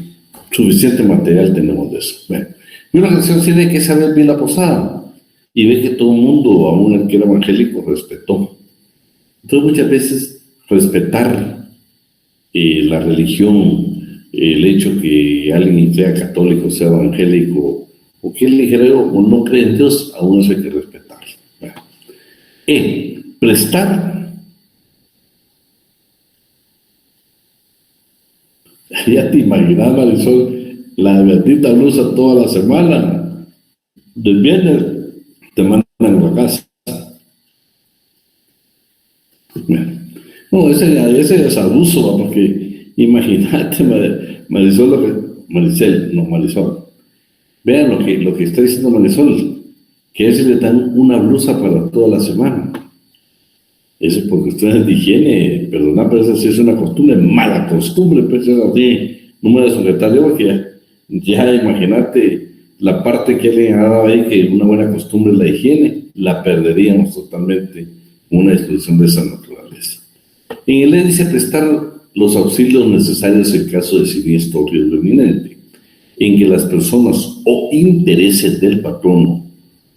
suficiente material tenemos de eso. Bueno, y una canción tiene que saber bien la posada y ve que todo el mundo, aún el que era evangélico, respetó. Entonces muchas veces respetar la religión, el hecho que alguien sea católico, sea evangélico, o que él creo o no cree en Dios, aún eso hay que respetarlo. Bueno. Prestar. Ya te imaginas, Marisol, la bendita blusa toda la semana. Del viernes te mandan a la casa. Bueno. No, ese es abuso, porque imagínate, Marisol. Vean lo que está diciendo Marisol, que es le dan una blusa para toda la semana. Eso es por cuestiones de higiene, perdona, pero esa sí es una costumbre, mala costumbre, pues es así, número de secretario, porque ya imagínate la parte que le ha dado ahí, que una buena costumbre es la higiene, la perderíamos totalmente una disposición de esa naturaleza. En el ley dice prestar los auxilios necesarios en caso de siniestro o riesgo inminente, en que las personas o intereses del patrono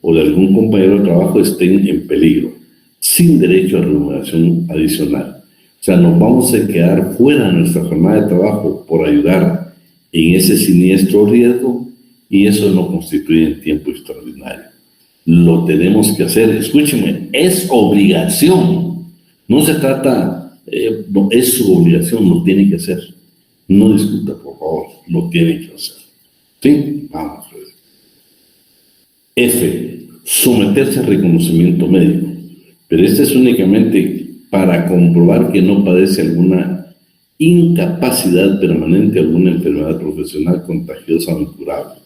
o de algún compañero de trabajo estén en peligro, sin derecho a remuneración adicional. O sea, nos vamos a quedar fuera de nuestra jornada de trabajo por ayudar en ese siniestro riesgo y eso no constituye un tiempo extraordinario. Lo tenemos que hacer, escúcheme, es obligación. No se trata, no, es su obligación, lo tiene que hacer. No discuta, por favor, lo tiene que hacer. ¿Sí? Vamos a ver. F. Someterse a reconocimiento médico. Pero este es únicamente para comprobar que no padece alguna incapacidad permanente, alguna enfermedad profesional contagiosa o incurable,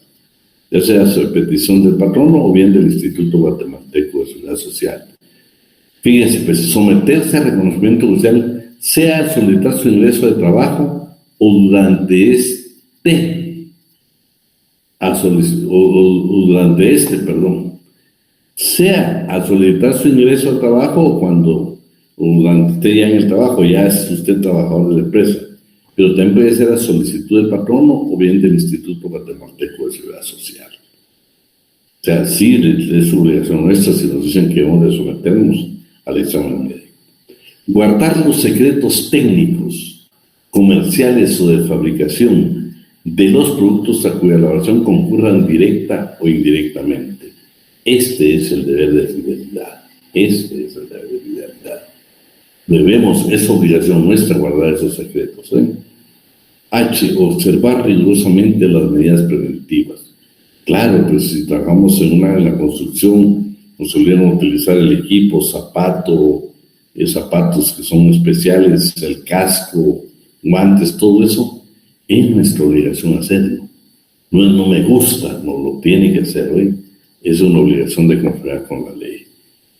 ya sea a petición del patrono o bien del Instituto Guatemalteco de Seguridad Social. Fíjense, pues someterse a reconocimiento social sea al solicitar su ingreso de trabajo o durante sea al solicitar su ingreso al trabajo o durante esté ya en el trabajo, ya es usted trabajador de la empresa, pero también puede ser a solicitud del patrono o bien del Instituto Guatemalteco de Seguridad Social. O sea, sí es su obligación nuestra si nos dicen que debemos de someternos al examen médico. Guardar los secretos técnicos, comerciales o de fabricación de los productos a cuya elaboración concurran directa o indirectamente. Este es el deber de fidelidad. Es obligación nuestra guardar esos secretos. Observar rigurosamente las medidas preventivas. Claro, pues si trabajamos en la construcción, nos solían utilizar el equipo, zapatos que son especiales, el casco, guantes, todo eso, es nuestra obligación hacerlo. No me gusta, no lo tiene que hacer hoy. Es una obligación de conformidad con la ley.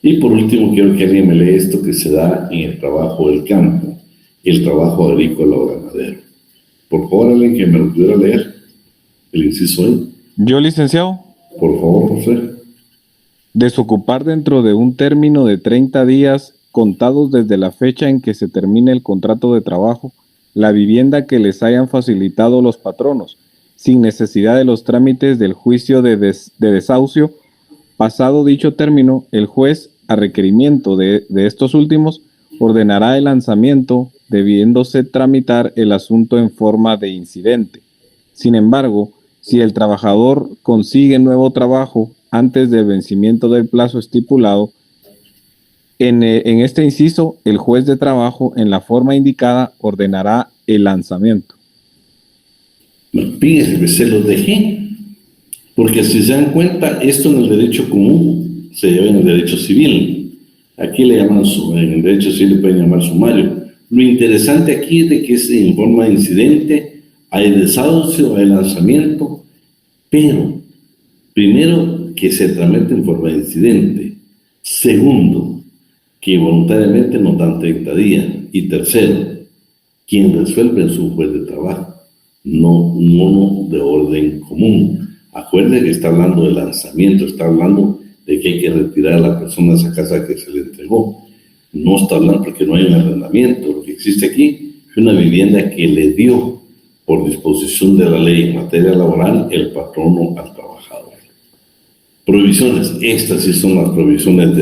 Y por último, quiero que alguien me lea esto que se da en el trabajo del campo, el trabajo agrícola o ganadero. Por favor, alguien que me lo pudiera leer, el inciso ahí. Yo, licenciado. Por favor, José. Desocupar dentro de un término de 30 días contados desde la fecha en que se termine el contrato de trabajo, la vivienda que les hayan facilitado los patronos, sin necesidad de los trámites del juicio de desahucio. Pasado dicho término, el juez, a requerimiento de estos últimos, ordenará el lanzamiento, debiéndose tramitar el asunto en forma de incidente. Sin embargo, si el trabajador consigue nuevo trabajo antes del vencimiento del plazo estipulado, en este inciso, el juez de trabajo, en la forma indicada, ordenará el lanzamiento. Fíjense que se los dejé, porque si se dan cuenta, esto en el derecho común se lleva en el derecho civil. Aquí le llaman, en el derecho civil le pueden llamar sumario. Lo interesante aquí es de que es en forma de incidente, hay desahucio, hay lanzamiento, pero primero que se tramite en forma de incidente. Segundo, que voluntariamente nos dan 30 días. Y tercero, quien resuelve es un juez de trabajo, no uno de orden común. Acuérdense que está hablando de lanzamiento, está hablando de que hay que retirar a la persona de esa casa que se le entregó. No está hablando porque no hay un arrendamiento. Lo que existe aquí es una vivienda que le dio, por disposición de la ley en materia laboral, el patrono al trabajador. Prohibiciones, estas sí son las prohibiciones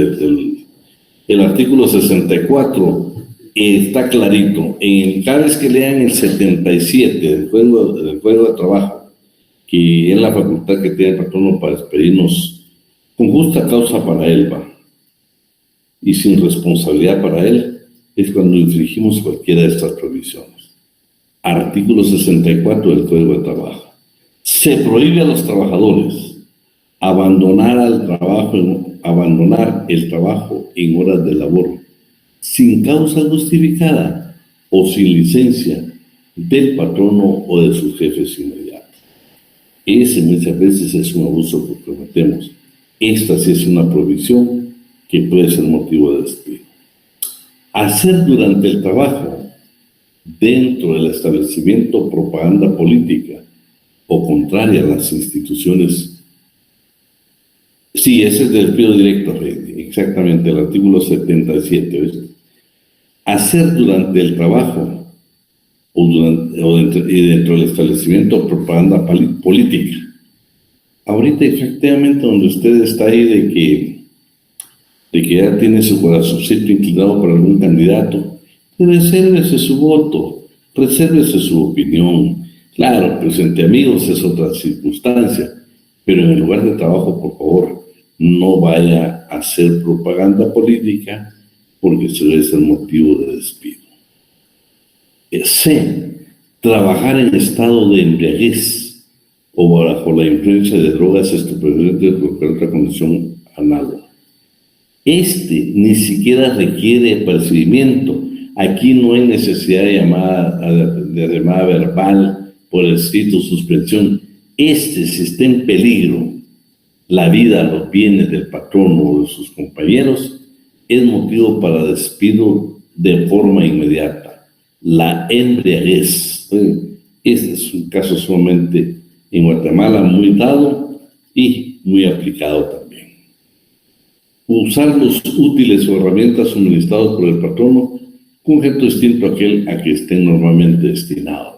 el artículo 64 está clarito. Cada vez que lean el 77 del Código de Trabajo, que es la facultad que tiene el patrono para despedirnos con justa causa para él, y sin responsabilidad para él, es cuando infringimos cualquiera de estas prohibiciones. Artículo 64 del Código de Trabajo. Se prohíbe a los trabajadores abandonar el trabajo en horas de labor sin causa justificada o sin licencia del patrono o de sus jefes inmediatos. Ese muchas veces es un abuso que cometemos. Esta sí es una prohibición que puede ser motivo de despido. Hacer durante el trabajo dentro del establecimiento propaganda política o contraria a las instituciones. Sí, ese es el despido directo, exactamente, el artículo 77. ¿ves? Hacer durante el trabajo dentro del establecimiento propaganda política. Ahorita, efectivamente, donde usted está ahí de que ya tiene su corazoncito inclinado por algún candidato, resérvese su voto, resérvese su opinión. Claro, pues entre amigos es otra circunstancia, pero en el lugar de trabajo, por favor, no vaya a hacer propaganda política porque eso es el motivo de despido. C. Trabajar en estado de embriaguez o bajo la influencia de drogas estupefacientes o cualquier otra condición análoga. Ni siquiera requiere apercibimiento. Aquí no hay necesidad de llamada verbal por escrito, suspensión. Si está en peligro la vida, los bienes del patrón o de sus compañeros, es motivo para despido de forma inmediata. la embriaguez. Este es un caso sumamente en Guatemala muy dado y muy aplicado también. Usar los útiles o herramientas suministrados por el patrono con objeto distinto a aquel a que estén normalmente destinados.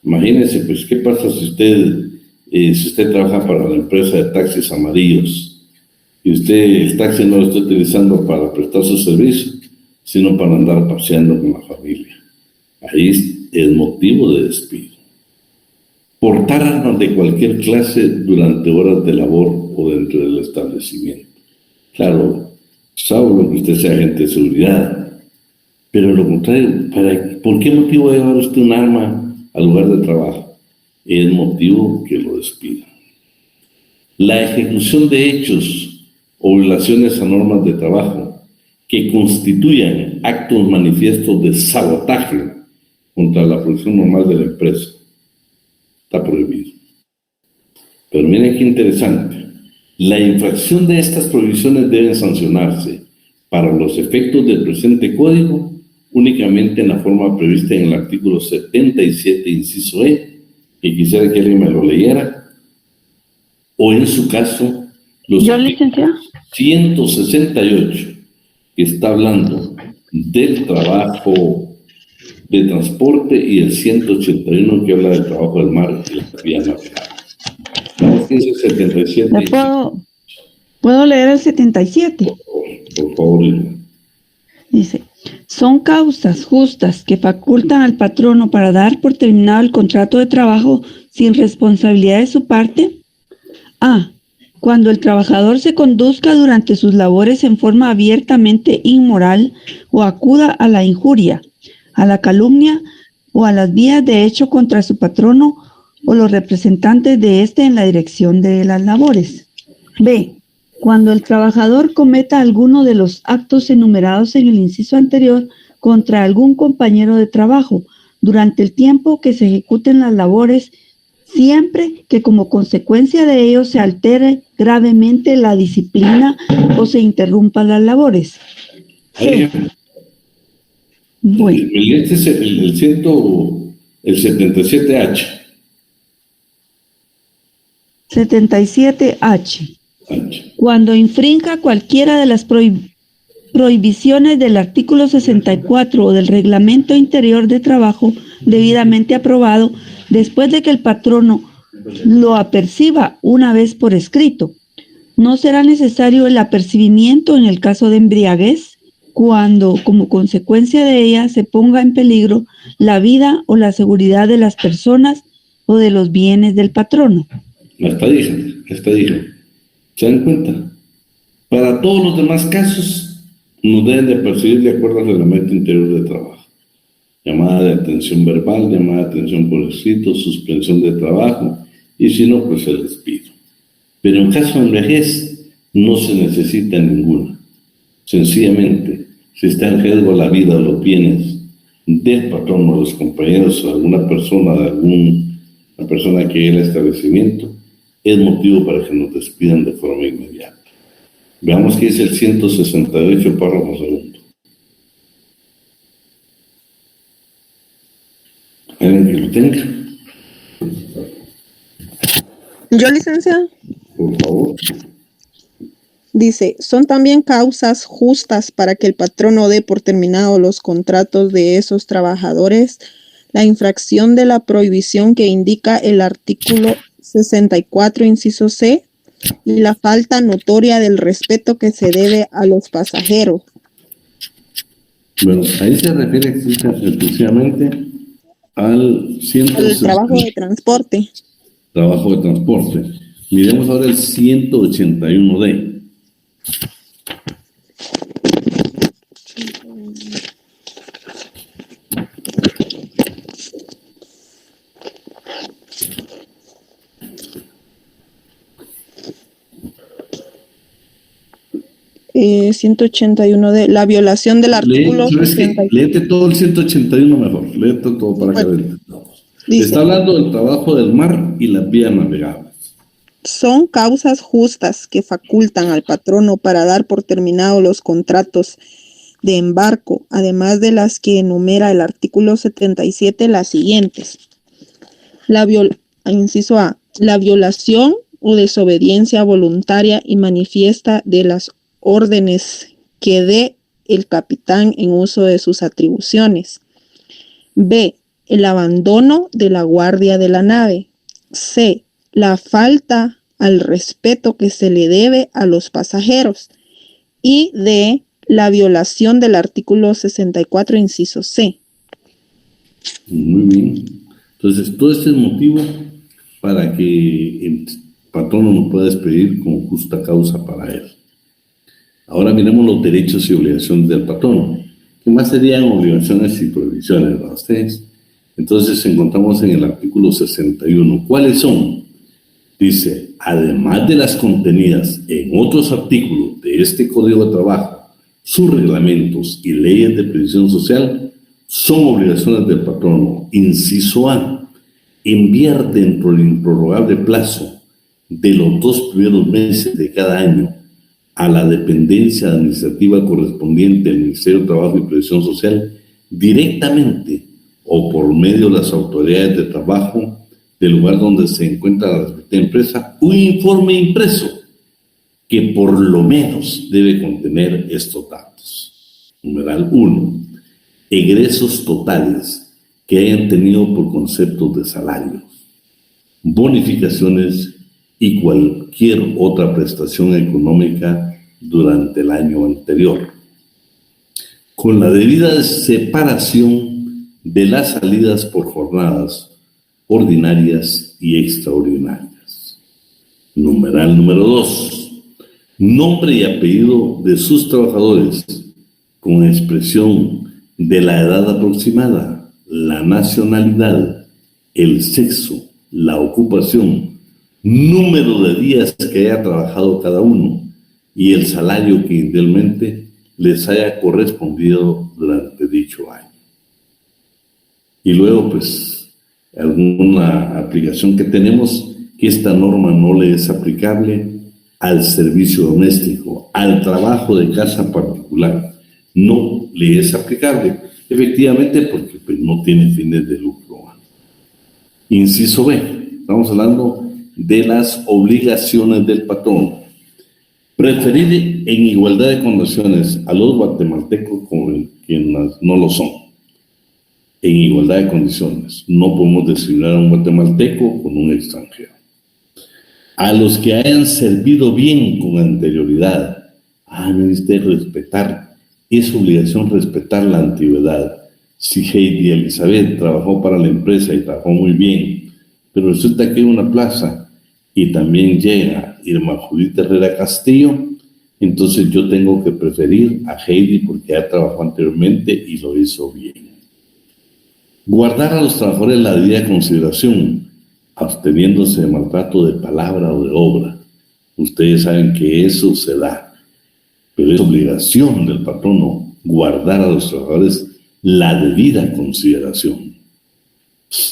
Imagínense, pues, ¿qué pasa si usted trabaja para la empresa de taxis amarillos y el taxi no lo está utilizando para prestar su servicio, sino para andar paseando con la familia? Ahí es motivo de despido. Portar armas de cualquier clase durante horas de labor o dentro del establecimiento. Claro, sabe que usted sea agente de seguridad, pero lo contrario, ¿por qué motivo va a llevar usted un arma al lugar de trabajo? Es motivo que lo despidan. La ejecución de hechos o violaciones a normas de trabajo que constituyan actos manifiestos de sabotaje contra la producción normal de la empresa está prohibido. Pero miren qué interesante. La infracción de estas prohibiciones debe sancionarse para los efectos del presente código únicamente en la forma prevista en el artículo 77, inciso E, que quisiera que alguien me lo leyera, o en su caso, los ¿Yo, licenciado? 168, que está hablando del trabajo de transporte, y el 181, que habla del trabajo del mar y la vía navegable. Vamos, dice 77. ¿Puedo leer el 77? Por favor. Dice, son causas justas que facultan al patrono para dar por terminado el contrato de trabajo sin responsabilidad de su parte. A. Cuando el trabajador se conduzca durante sus labores en forma abiertamente inmoral o acuda a la injuria, a la calumnia o a las vías de hecho contra su patrono o los representantes de éste en la dirección de las labores. B. Cuando el trabajador cometa alguno de los actos enumerados en el inciso anterior contra algún compañero de trabajo durante el tiempo que se ejecuten las labores, siempre que como consecuencia de ello se altere gravemente la disciplina o se interrumpan las labores. C. Bueno. Este es el 77H. 77H. Cuando infrinja cualquiera de las prohibiciones del artículo 64 o del reglamento interior de trabajo debidamente aprobado, después de que el patrono lo aperciba una vez por escrito, no será necesario el apercibimiento en el caso de embriaguez, cuando como consecuencia de ella se ponga en peligro la vida o la seguridad de las personas o de los bienes del patrono. Hasta dije. ¿Se dan cuenta? Para todos los demás casos, nos deben de percibir de acuerdo al reglamento interior de trabajo. Llamada de atención verbal, llamada de atención por escrito, suspensión de trabajo, y si no, pues el despido. Pero en caso de embriaguez, no se necesita ninguna. Sencillamente, si está en riesgo la vida o los bienes del patrón o de los compañeros o de alguna persona que llegue al establecimiento, es motivo para que nos despidan de forma inmediata. Veamos qué dice el 168, párrafo segundo. ¿Alguien que lo tenga? Yo, licenciado. Por favor. Dice, son también causas justas para que el patrono dé por terminado los contratos de esos trabajadores la infracción de la prohibición que indica el artículo 64, inciso C, y la falta notoria del respeto que se debe a los pasajeros. Bueno, ahí se refiere exclusivamente al trabajo de transporte. Trabajo de transporte. Miremos ahora el 181D. Eh, 181 de la violación del artículo. Léete todo el 181 mejor. Léete todo para que entendamos. Está hablando del trabajo del mar y las vías navegables. Son causas justas que facultan al patrono para dar por terminado los contratos de embarco, además de las que enumera el artículo 77, las siguientes. Inciso A, la violación o desobediencia voluntaria y manifiesta de las órdenes que dé el capitán en uso de sus atribuciones. B, el abandono de la guardia de la nave. C, la falta al respeto que se le debe a los pasajeros. Y D, la violación del artículo 64, inciso C. Muy bien. Entonces, todo este es motivo para que el patrono no pueda despedir con justa causa para él. Ahora miremos los derechos y obligaciones del patrono. ¿Qué más serían obligaciones y prohibiciones para ustedes? Entonces encontramos en el artículo 61. ¿Cuáles son? Dice, además de las contenidas en otros artículos de este Código de Trabajo, sus reglamentos y leyes de previsión social, son obligaciones del patrono. Inciso A, enviar dentro del improrrogable plazo de los 2 primeros meses de cada año a la dependencia administrativa correspondiente del Ministerio de Trabajo y Previsión Social directamente o por medio de las autoridades de trabajo del lugar donde se encuentra la respectiva empresa, un informe impreso que por lo menos debe contener estos datos. Numeral 1. Egresos totales que hayan tenido por conceptos de salarios, bonificaciones y cualquier otra prestación económica durante el año anterior, con la debida separación de las salidas por jornadas ordinarias y extraordinarias. Numeral número 2. Nombre y apellido de sus trabajadores con expresión de la edad aproximada, la nacionalidad, el sexo, la ocupación, número de días que haya trabajado cada uno y el salario que idealmente les haya correspondido durante dicho año. Y luego, pues, alguna aplicación que tenemos, que esta norma no le es aplicable al servicio doméstico, al trabajo de casa particular, no le es aplicable, efectivamente, porque pues, no tiene fines de lucro. Inciso B, estamos hablando de las obligaciones del patrón. Preferir en igualdad de condiciones a los guatemaltecos con quienes no lo son. En igualdad de condiciones. No podemos designar a un guatemalteco con un extranjero. A los que hayan servido bien con anterioridad. Necesita respetar. Es obligación respetar la antigüedad. Si Heidi Elizabeth trabajó para la empresa y trabajó muy bien, pero resulta que hay una plaza y también llega Irma Judith Herrera Castillo, entonces yo tengo que preferir a Heidi porque ya trabajó anteriormente y lo hizo bien. Guardar a los trabajadores la debida consideración, absteniéndose de maltrato de palabra o de obra. Ustedes saben que eso se da, pero es obligación del patrono guardar a los trabajadores la debida consideración.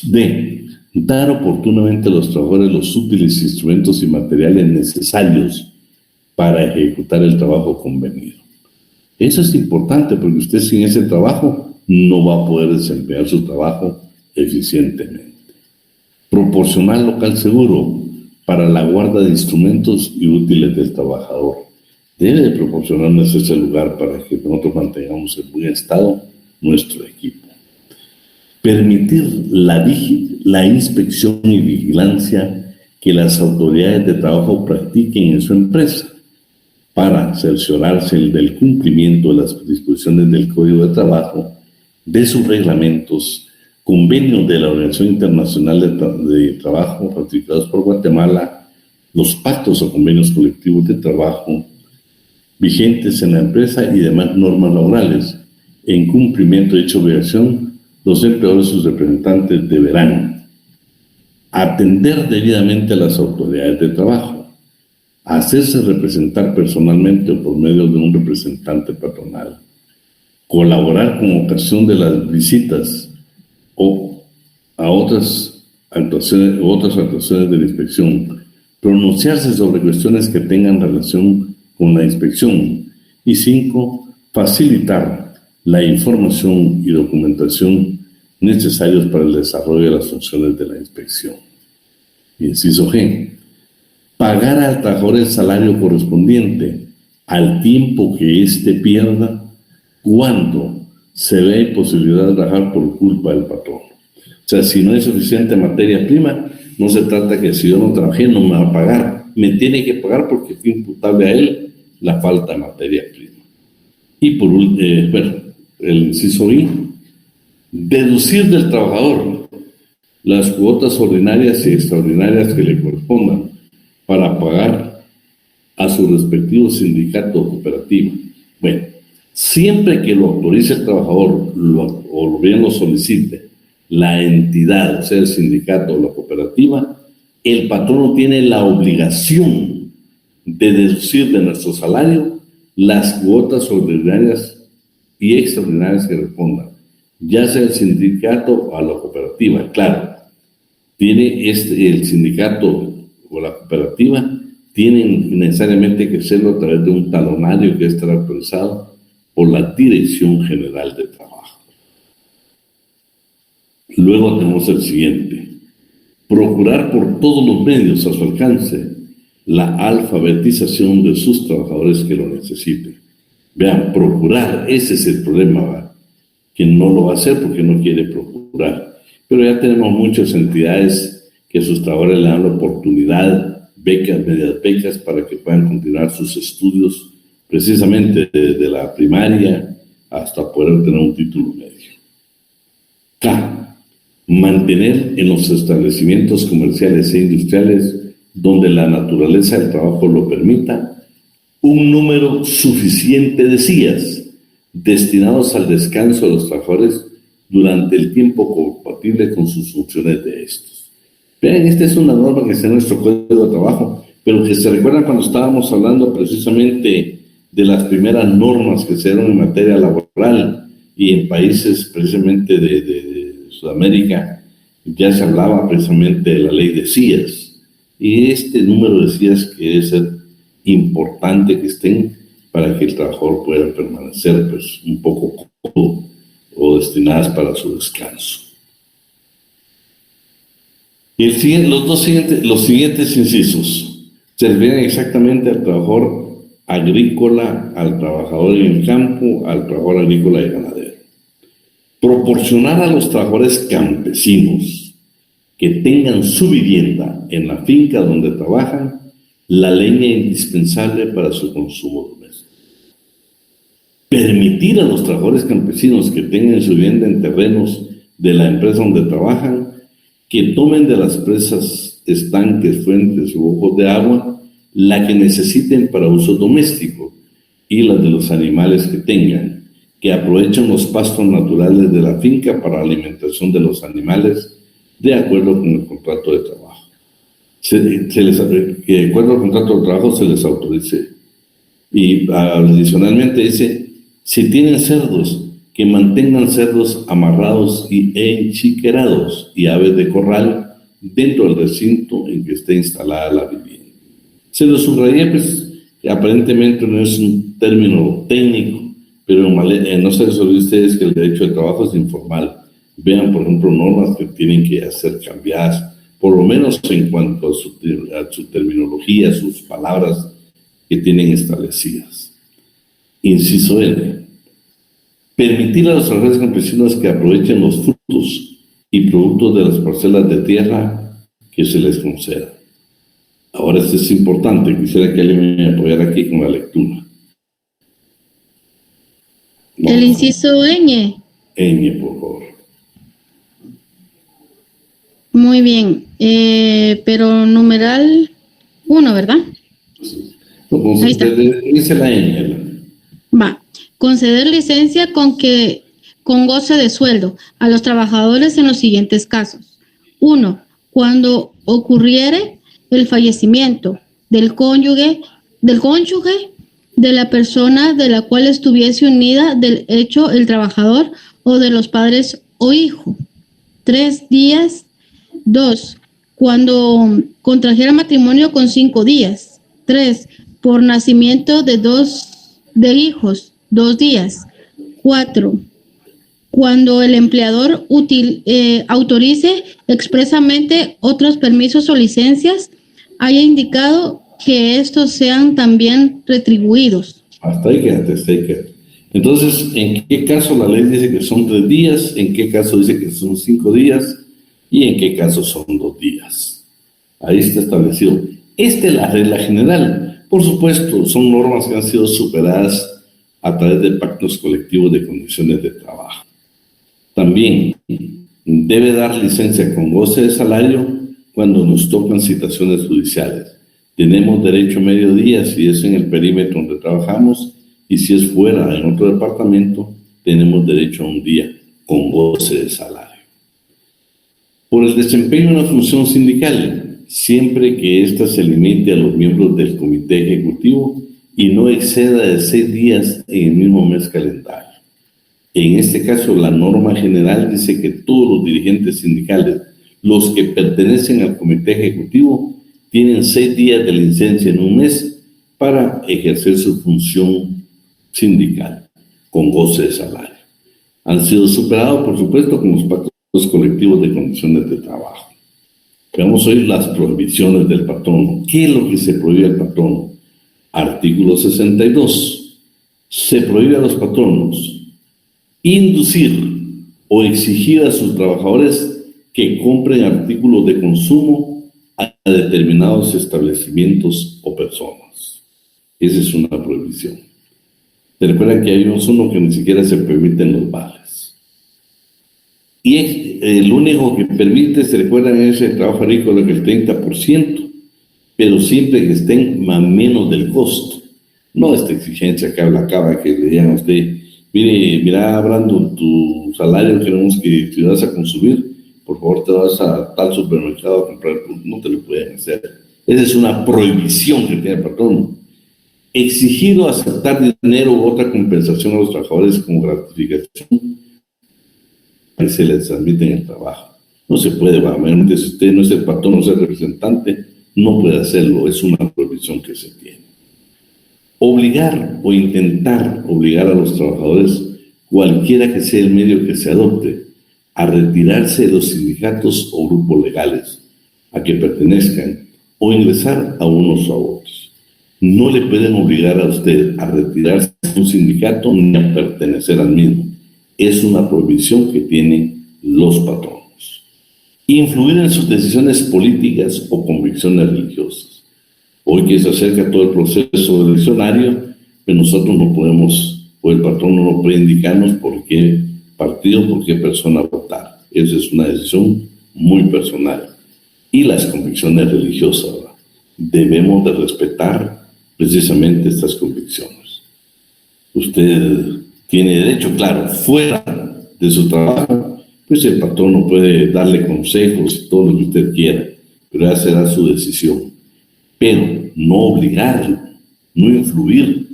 D. Dar oportunamente a los trabajadores los útiles instrumentos y materiales necesarios para ejecutar el trabajo convenido. Eso es importante porque usted sin ese trabajo no va a poder desempeñar su trabajo eficientemente. Proporcionar local seguro para la guarda de instrumentos y útiles del trabajador. Debe de proporcionarnos ese lugar para que nosotros mantengamos en buen estado nuestro equipo. Permitir la inspección y vigilancia que las autoridades de trabajo practiquen en su empresa para cerciorarse del cumplimiento de las disposiciones del Código de Trabajo, de sus reglamentos, convenios de la Organización Internacional de Trabajo ratificados por Guatemala, los pactos o convenios colectivos de trabajo vigentes en la empresa y demás normas laborales. En cumplimiento de dicha obligación, los empleadores y sus representantes deberán atender debidamente a las autoridades de trabajo, hacerse representar personalmente o por medio de un representante patronal, colaborar con ocasión de las visitas o a otras actuaciones de la inspección, pronunciarse sobre cuestiones que tengan relación con la inspección. Y 5, facilitar la información y documentación necesarios para el desarrollo de las funciones de la inspección. Inciso G. Pagar al trabajador el salario correspondiente al tiempo que éste pierda cuando se ve imposibilidad de trabajar por culpa del patrón. O sea, si no hay suficiente materia prima, no se trata que si yo no trabajé no me va a pagar. Me tiene que pagar porque fue imputable a él la falta de materia prima. Y por el inciso I, deducir del trabajador las cuotas ordinarias y extraordinarias que le correspondan para pagar a su respectivo sindicato o cooperativa. Bueno, siempre que lo autorice el trabajador o bien lo solicite la entidad, o sea, el sindicato o la cooperativa, el patrono tiene la obligación de deducir de nuestro salario las cuotas ordinarias y extraordinarias que respondan, ya sea el sindicato o a la cooperativa. Claro, tiene el sindicato o la cooperativa tienen necesariamente que hacerlo a través de un talonario que estará autorizado por la Dirección General de Trabajo. Luego tenemos el siguiente: procurar por todos los medios a su alcance la alfabetización de sus trabajadores que lo necesiten. Vean, procurar, ese es el problema, ¿va? Que no lo va a hacer porque no quiere procurar. Pero ya tenemos muchas entidades que a sus trabajadores le dan la oportunidad, becas, medias becas, para que puedan continuar sus estudios, precisamente desde la primaria hasta poder tener un título medio. K. Mantener en los establecimientos comerciales e industriales donde la naturaleza del trabajo lo permita, un número suficiente de sillas destinados al descanso de los trabajadores durante el tiempo compatible con sus funciones de estos. Vean, esta es una norma que está en nuestro Código de Trabajo, pero que se recuerdan cuando estábamos hablando precisamente de las primeras normas que se dieron en materia laboral y en países precisamente de Sudamérica ya se hablaba precisamente de la ley de sillas. Y este número de sillas que debe ser importante que estén para que el trabajador pueda permanecer pues, un poco cómodo o destinadas para su descanso. Y los siguientes incisos se refieren exactamente al trabajador agrícola, al trabajador en el campo, al trabajador agrícola y ganadero. Proporcionar a los trabajadores campesinos que tengan su vivienda en la finca donde trabajan la leña indispensable para su consumo doméstico. Permitir a los trabajadores campesinos que tengan su vivienda en terrenos de la empresa donde trabajan que tomen de las presas, estanques, fuentes u ojos de agua la que necesiten para uso doméstico y las de los animales que tengan, que aprovechen los pastos naturales de la finca para alimentación de los animales de acuerdo con el contrato de trabajo. Que de acuerdo al contrato de trabajo se les autorice. Y adicionalmente dice, si tienen cerdos, que mantengan cerdos amarrados e enchiquerados y aves de corral dentro del recinto en que esté instalada la vivienda. Se lo subrayé, pues, que aparentemente no es un término técnico, pero no se les olvide ustedes que el derecho de trabajo es informal. Vean, por ejemplo, normas que tienen que ser cambiadas, por lo menos en cuanto a su terminología, sus palabras que tienen establecidas. Inciso L. Permitir a los trabajadores campesinos que aprovechen los frutos y productos de las parcelas de tierra que se les conceda. Ahora esto es importante, quisiera que alguien me apoyara aquí con la lectura. El inciso ñ. Ñ, por favor. Muy bien, pero numeral 1, ¿verdad? No, Ahí está. Dice la ñ. Va. Conceder licencia con goce de sueldo a los trabajadores en los siguientes casos. 1. Cuando ocurriere el fallecimiento del cónyuge, de la persona de la cual estuviese unida del hecho el trabajador o de los padres o hijo. 3 días. 2. Cuando contrajera matrimonio con 5 días. 3. Por nacimiento de hijos 2 días. 4. Cuando el empleador autorice expresamente otros permisos o licencias, haya indicado que estos sean también retribuidos. Hasta ahí quédate. Entonces, ¿en qué caso la ley dice que son 3 días? ¿En qué caso dice que son 5 días? ¿Y en qué caso son 2 días? Ahí está establecido. Esta es la regla general. Por supuesto, son normas que han sido superadas a través de pactos colectivos de condiciones de trabajo. También debe dar licencia con goce de salario cuando nos tocan citaciones judiciales. Tenemos derecho a medio día si es en el perímetro donde trabajamos, y si es fuera, en otro departamento, tenemos derecho a un día con goce de salario. Por el desempeño de una función sindical, siempre que ésta se limite a los miembros del comité ejecutivo y no exceda de 6 días en el mismo mes calendario. En este caso, la norma general dice que todos los dirigentes sindicales, los que pertenecen al comité ejecutivo, tienen 6 días de licencia en un mes para ejercer su función sindical con goce de salario. Han sido superados, por supuesto, con los pactos colectivos de condiciones de trabajo. Veamos hoy las prohibiciones del patrono. ¿Qué es lo que se prohíbe al patrono? Artículo 62. Se prohíbe a los patronos inducir o exigir a sus trabajadores que compren artículos de consumo a determinados establecimientos o personas. Esa es una prohibición. ¿Se recuerdan que hay uno que ni siquiera se permiten los vales? Y el único que permite, se recuerdan, es el trabajo agrícola, que el 30%, pero siempre que estén más menos del costo. No esta exigencia que acaba que le digan a usted, mira, Brandon, tu salario queremos que si vas a consumir, por favor te vas a tal supermercado a comprar, no te lo pueden hacer. Esa es una prohibición que tiene el patrón. Exigir o aceptar dinero u otra compensación a los trabajadores como gratificación que se les transmite en el trabajo. No se puede, obviamente, si usted no es el patrón, no es el representante, no puede hacerlo, es una prohibición que se tiene. Obligar o intentar obligar a los trabajadores, cualquiera que sea el medio que se adopte, a retirarse de los sindicatos o grupos legales a que pertenezcan o ingresar a unos o a otros. No le pueden obligar a usted a retirarse de un sindicato ni a pertenecer al mismo. Es una prohibición que tienen los patronos. Influir en sus decisiones políticas o convicciones religiosas. Hoy que se acerca todo el proceso eleccionario, pero nosotros no podemos, o el patrón no puede indicarnos por qué partido, por qué persona votar. Esa es una decisión muy personal. Y las convicciones religiosas, ¿verdad? Debemos de respetar precisamente estas convicciones. Usted tiene derecho, claro, fuera de su trabajo, pues el patrón no puede darle consejos y todo lo que usted quiera, pero esa será su decisión. Pero no obligarlo, no influir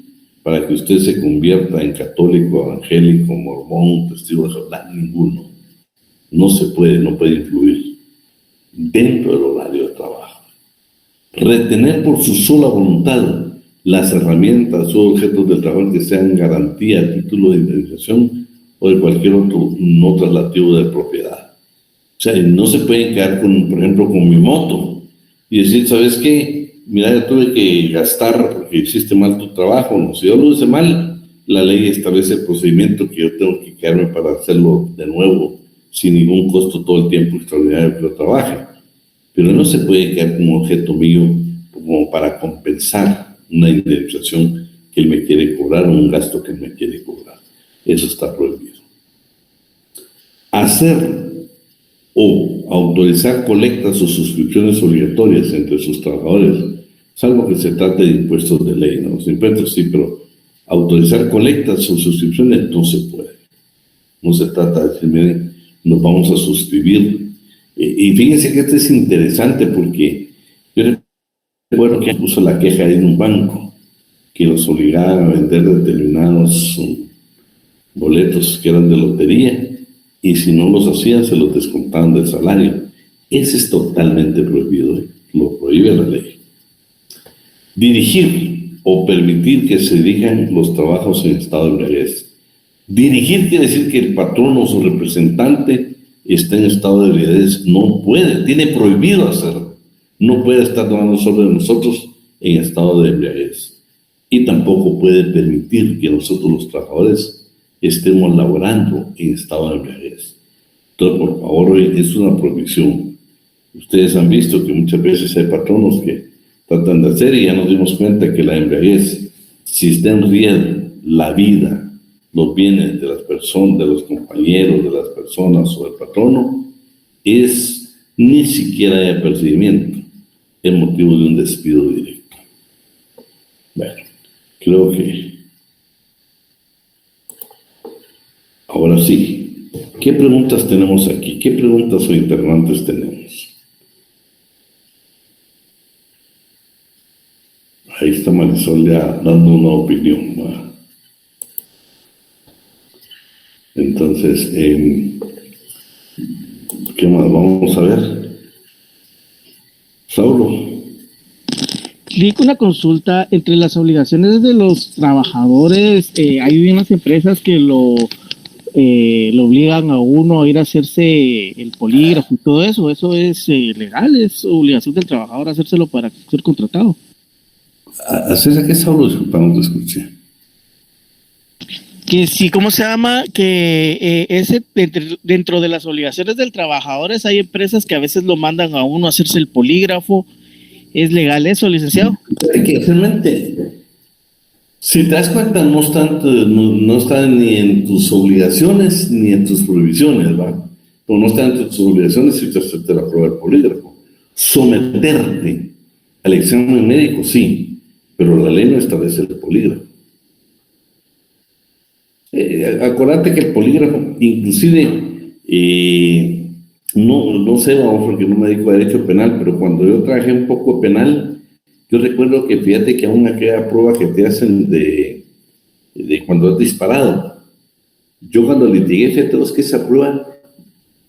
para que usted se convierta en católico, evangélico, mormón, testigo de Jehová, ninguno. No se puede, no puede influir dentro del horario de trabajo. Retener por su sola voluntad las herramientas o objetos del trabajo que sean garantía, título de indemnización o de cualquier otro no traslativo de propiedad. O sea, no se pueden quedar con, por ejemplo, con mi moto y decir, ¿sabes qué? Mira, yo tuve que gastar porque hiciste mal tu trabajo. No, si yo lo hice mal, la ley establece el procedimiento que yo tengo que quedarme para hacerlo de nuevo sin ningún costo todo el tiempo extraordinario que yo trabaje. Pero no se puede quedar como objeto mío como para compensar una indemnización que él me quiere cobrar o un gasto que él me quiere cobrar. Eso está prohibido. Hacer o autorizar colectas o suscripciones obligatorias entre sus trabajadores, salvo que se trate de impuestos de ley, ¿no? Los impuestos sí, pero autorizar colectas o suscripciones no se puede. No se trata de decir, miren, nos vamos a suscribir. Y fíjense que esto es interesante porque yo recuerdo que puso la queja en un banco que los obligaba a vender determinados boletos que eran de lotería y si no los hacían se los descontaban del salario. Ese es totalmente prohibido, lo prohíbe la ley. Dirigir o permitir que se dirijan los trabajos en estado de embriaguez. Dirigir quiere decir que el patrón o su representante está en estado de embriaguez. No puede, tiene prohibido hacerlo. No puede estar dando orden a nosotros en estado de embriaguez. Y tampoco puede permitir que nosotros los trabajadores estemos laborando en estado de embriaguez. Entonces, por favor, es una prohibición. Ustedes han visto que muchas veces hay patronos que tratan de hacer y ya nos dimos cuenta que la embriaguez, si está en riesgo la vida, los bienes de las personas, de los compañeros, de las personas o del patrono, es ni siquiera de apercibimiento, es motivo de un despido directo. Bueno, creo que ahora sí, ¿qué preguntas tenemos aquí? ¿Qué preguntas o interrogantes tenemos? Ahí está Marisol ya dando una opinión, ¿verdad? Entonces, ¿qué más vamos a ver? Saulo. Una consulta entre las obligaciones de los trabajadores. Hay unas empresas que lo obligan a uno a ir a hacerse el polígrafo y todo eso. ¿Eso es legal? ¿Es obligación del trabajador hacérselo para ser contratado? ¿Hacer qué, Saulo? Disculpa, no te escuché. Que sí, ¿cómo se llama? Que dentro de las obligaciones del trabajador hay empresas que a veces lo mandan a uno a hacerse el polígrafo. ¿Es legal eso, licenciado? Que realmente, si te das cuenta, no están ni en tus obligaciones ni en tus prohibiciones, ¿va? Pero no están en tus obligaciones si te la prueba el polígrafo. Someterte al examen médico, sí, pero la ley no establece el polígrafo. Acordate que el polígrafo, inclusive, no sé, vamos, porque no me dedico a derecho penal, pero cuando yo trabajé un poco penal, yo recuerdo que fíjate que aún aquella prueba que te hacen de cuando has disparado, yo cuando litigué, fíjate vos que esa prueba,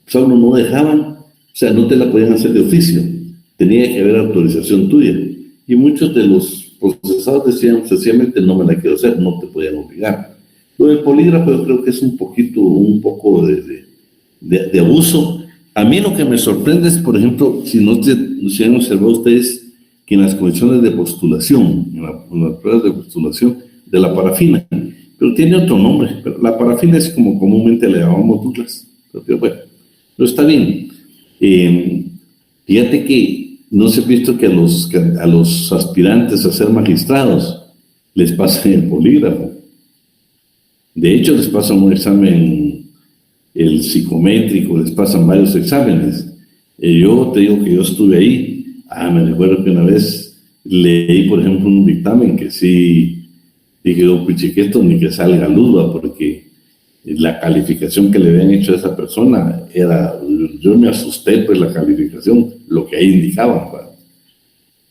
solo no dejaban, o sea, no te la podían hacer de oficio, tenía que haber autorización tuya, y muchos de los procesados decían, sencillamente no me la quiero hacer, no te podían obligar. Lo del polígrafo yo creo que es un poco de abuso. A mí lo que me sorprende es, por ejemplo, si han observado ustedes que en las comisiones de postulación, en las pruebas de postulación de la parafina, pero tiene otro nombre, pero la parafina es como comúnmente le llamamos Douglas, pero bueno, pero está bien. Fíjate que no se ha visto que a los aspirantes a ser magistrados les pasen el polígrafo. De hecho, les pasan un examen, el psicométrico, les pasan varios exámenes. Yo te digo que yo estuve ahí. Me recuerdo que una vez leí, por ejemplo, un dictamen que sí, dije, yo, pichiqueto, ni que salga luz, porque la calificación que le habían hecho a esa persona era, yo me asusté, pues la calificación, lo que ahí indicaban,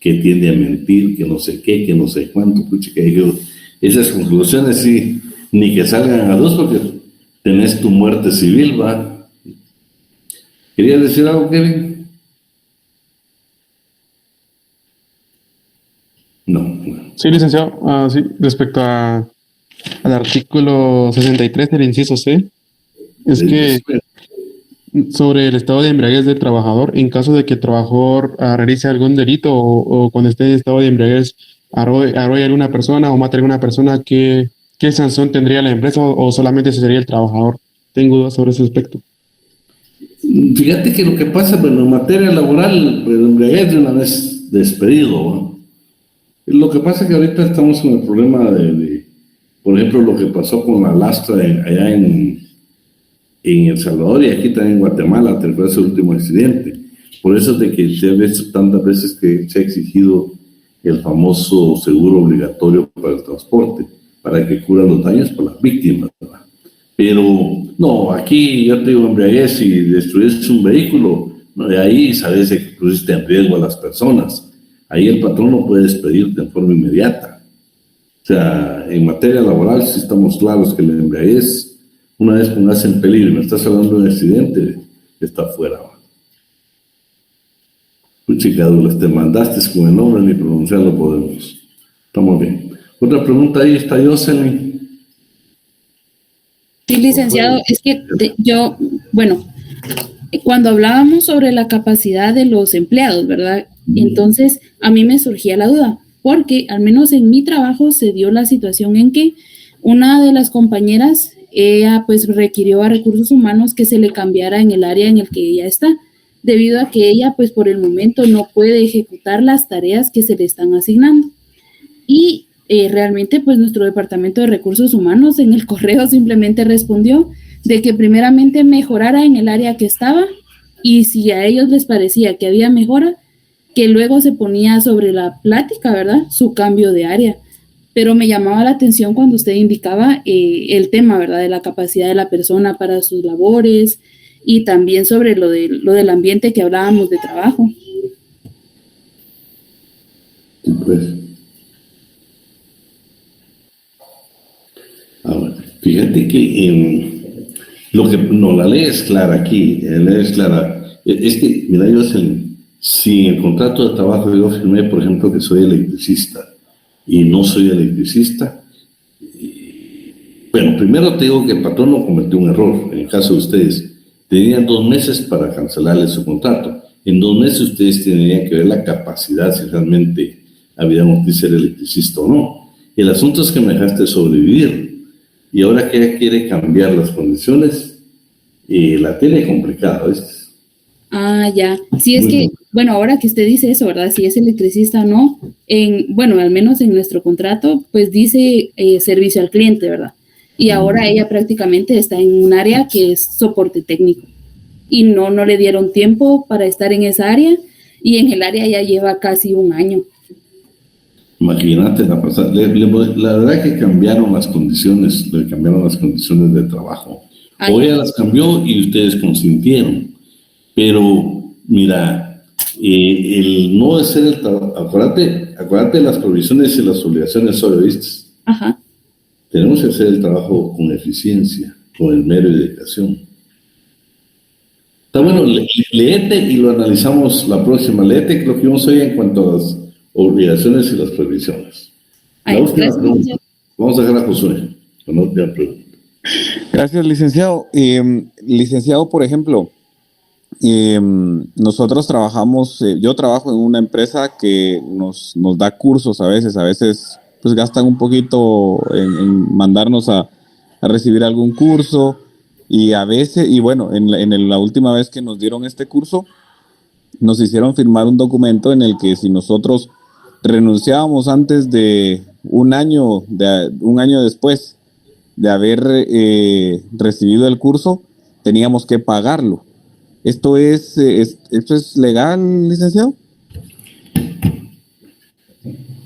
que tiende a mentir, que no sé qué, que no sé cuánto, pichiqueto. Esas conclusiones sí, ni que salgan a luz porque tenés tu muerte civil, ¿va? ¿Querías decir algo, Kevin? No. Sí, licenciado. Sí, respecto al artículo 63 del inciso C, es que sobre el estado de embriaguez del trabajador, en caso de que el trabajador realice algún delito o cuando esté en estado de embriaguez arrolle a alguna persona o mate a alguna persona, ¿qué sanción tendría la empresa o solamente sería el trabajador? Tengo dudas sobre ese aspecto. Fíjate que lo que pasa, bueno, en materia laboral, el embriaguez de una vez despedido, ¿no? Lo que pasa es que ahorita estamos con el problema de por ejemplo, lo que pasó con la lastra allá en El Salvador y aquí también en Guatemala, después de ese último accidente. Por eso es de que se ha visto tantas veces que se ha exigido el famoso seguro obligatorio para el transporte, para que cubra los daños por las víctimas, ¿verdad? Pero, no, aquí yo te digo, embriaguez, si destruyes un vehículo, no, de ahí sabes que pusiste en riesgo a las personas. Ahí el patrón no puede despedirte en forma inmediata. O sea, en materia laboral sí estamos claros que la embriaguez, una vez pongas en peligro y me estás hablando de un accidente, está fuera. Chica, Douglas, te mandaste con el nombre, ni pronunciarlo podemos. Estamos bien. Otra pregunta ahí está Jocelyn. Sí, licenciado, es que cuando hablábamos sobre la capacidad de los empleados, ¿verdad? Entonces, a mí me surgía la duda, porque al menos en mi trabajo se dio la situación en que una de las compañeras, ella pues requirió a recursos humanos que se le cambiara en el área en el que ella está, debido a que ella pues por el momento no puede ejecutar las tareas que se le están asignando. Y realmente pues nuestro departamento de recursos humanos en el correo simplemente respondió de que primeramente mejorara en el área que estaba, y si a ellos les parecía que había mejora, que luego se ponía sobre la plática, ¿verdad?, su cambio de área. Pero me llamaba la atención cuando usted indicaba el tema, ¿verdad?, de la capacidad de la persona para sus labores, y también sobre lo del ambiente que hablábamos de trabajo. Pues, ahora, fíjate que la ley es clara aquí, la ley es clara. Es que, mira, si en el contrato de trabajo yo firmé, por ejemplo, que soy electricista y no soy electricista, bueno, primero te digo que el patrón no cometió un error. En el caso de ustedes, tenían 2 meses para cancelarle su contrato. En 2 meses ustedes tendrían que ver la capacidad si realmente había que ser electricista o no. El asunto es que me dejaste sobrevivir. Y ahora que ella quiere cambiar las condiciones, la tiene complicada, ¿viste? Ah, ya. Sí, es que, bueno, ahora que usted dice eso, ¿verdad? Si es electricista o no, al menos en nuestro contrato, pues dice servicio al cliente, ¿verdad? Y ahora ella prácticamente está en un área que es soporte técnico. Y no le dieron tiempo para estar en esa área, y en el área ya lleva casi 1 año. Imagínate, la verdad que cambiaron las condiciones de trabajo. O ella las cambió y ustedes consintieron. Pero, mira, el no hacer el trabajo, acuérdate de las provisiones y las obligaciones hoy, ¿viste? Ajá. Tenemos que hacer el trabajo con eficiencia, con el mero y dedicación. Está bueno, léete y lo analizamos la próxima. Léete lo que vimos hoy en cuanto a las obligaciones y las provisiones. La última pregunta. Vamos a dejar a Josué con la última pregunta. Gracias, licenciado. Licenciado, por ejemplo, nosotros trabajamos, yo trabajo en una empresa que nos da cursos a veces pues gastan un poquito en mandarnos a recibir algún curso, y a veces, y bueno, en la última vez que nos dieron este curso, nos hicieron firmar un documento en el que si nosotros renunciábamos antes de un año después de haber recibido el curso, teníamos que pagarlo. ¿Esto es legal, licenciado?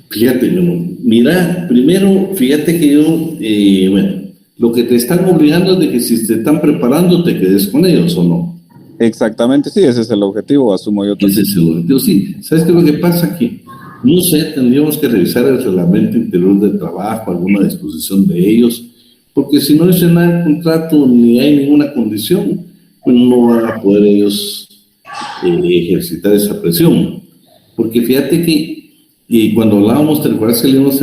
Fíjate, mira, primero, fíjate que lo que te están obligando es de que si te están preparando te quedes con ellos, ¿o no? Exactamente, sí, ese es el objetivo, asumo yo también. Ese es el objetivo, sí. ¿Sabes qué es lo que pasa aquí? No sé, tendríamos que revisar el reglamento interior del trabajo, alguna disposición de ellos, porque si no dice nada en contrato ni hay ninguna condición, pues no van a poder ellos ejercitar esa presión. Porque fíjate que cuando hablábamos, ¿te recuerdas que leímos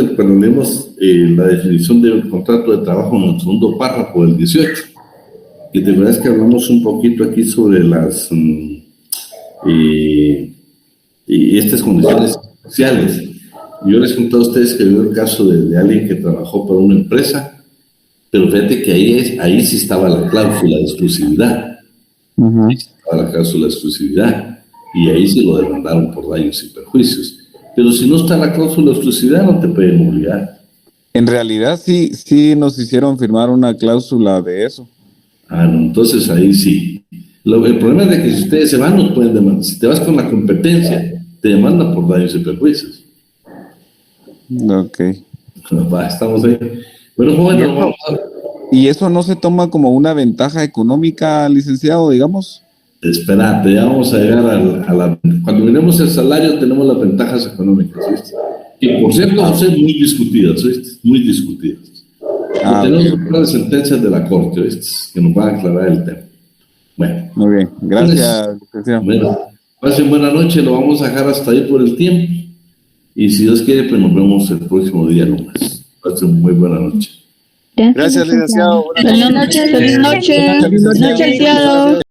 la definición del contrato de trabajo en el segundo párrafo del 18? Y te acuerdas que hablamos un poquito aquí sobre las estas condiciones especiales. Yo les conté a ustedes que vio el caso de alguien que trabajó para una empresa, pero fíjate que ahí sí estaba la cláusula de exclusividad. Uh-huh. Ahí estaba la cláusula de exclusividad, y ahí se lo demandaron por daños y perjuicios. Pero si no está la cláusula de exclusividad, no te pueden obligar. En realidad sí nos hicieron firmar una cláusula de eso. Ah, no, entonces ahí sí. El problema es de que si ustedes se van, nos pueden demandar. Si te vas con la competencia, te demandan por daños y perjuicios. Ok. Estamos ahí. Bueno, jóvenes, vamos a... ¿Y eso no se toma como una ventaja económica, licenciado, digamos? Espérate, ya vamos a llegar cuando miremos el salario, tenemos las ventajas económicas, ¿viste? Que por cierto van a ser muy discutidas, ¿viste? Muy discutidas. Tenemos un par de sentencias de la Corte, ¿viste? Que nos van a aclarar el tema. Bueno. Muy bien, gracias, licenciado. Bueno, pasen buena noche, lo vamos a dejar hasta ahí por el tiempo. Y si Dios quiere, pues nos vemos el próximo día lunes. Pasen muy buena noche. Gracias, licenciado. Feliz noche, licenciado.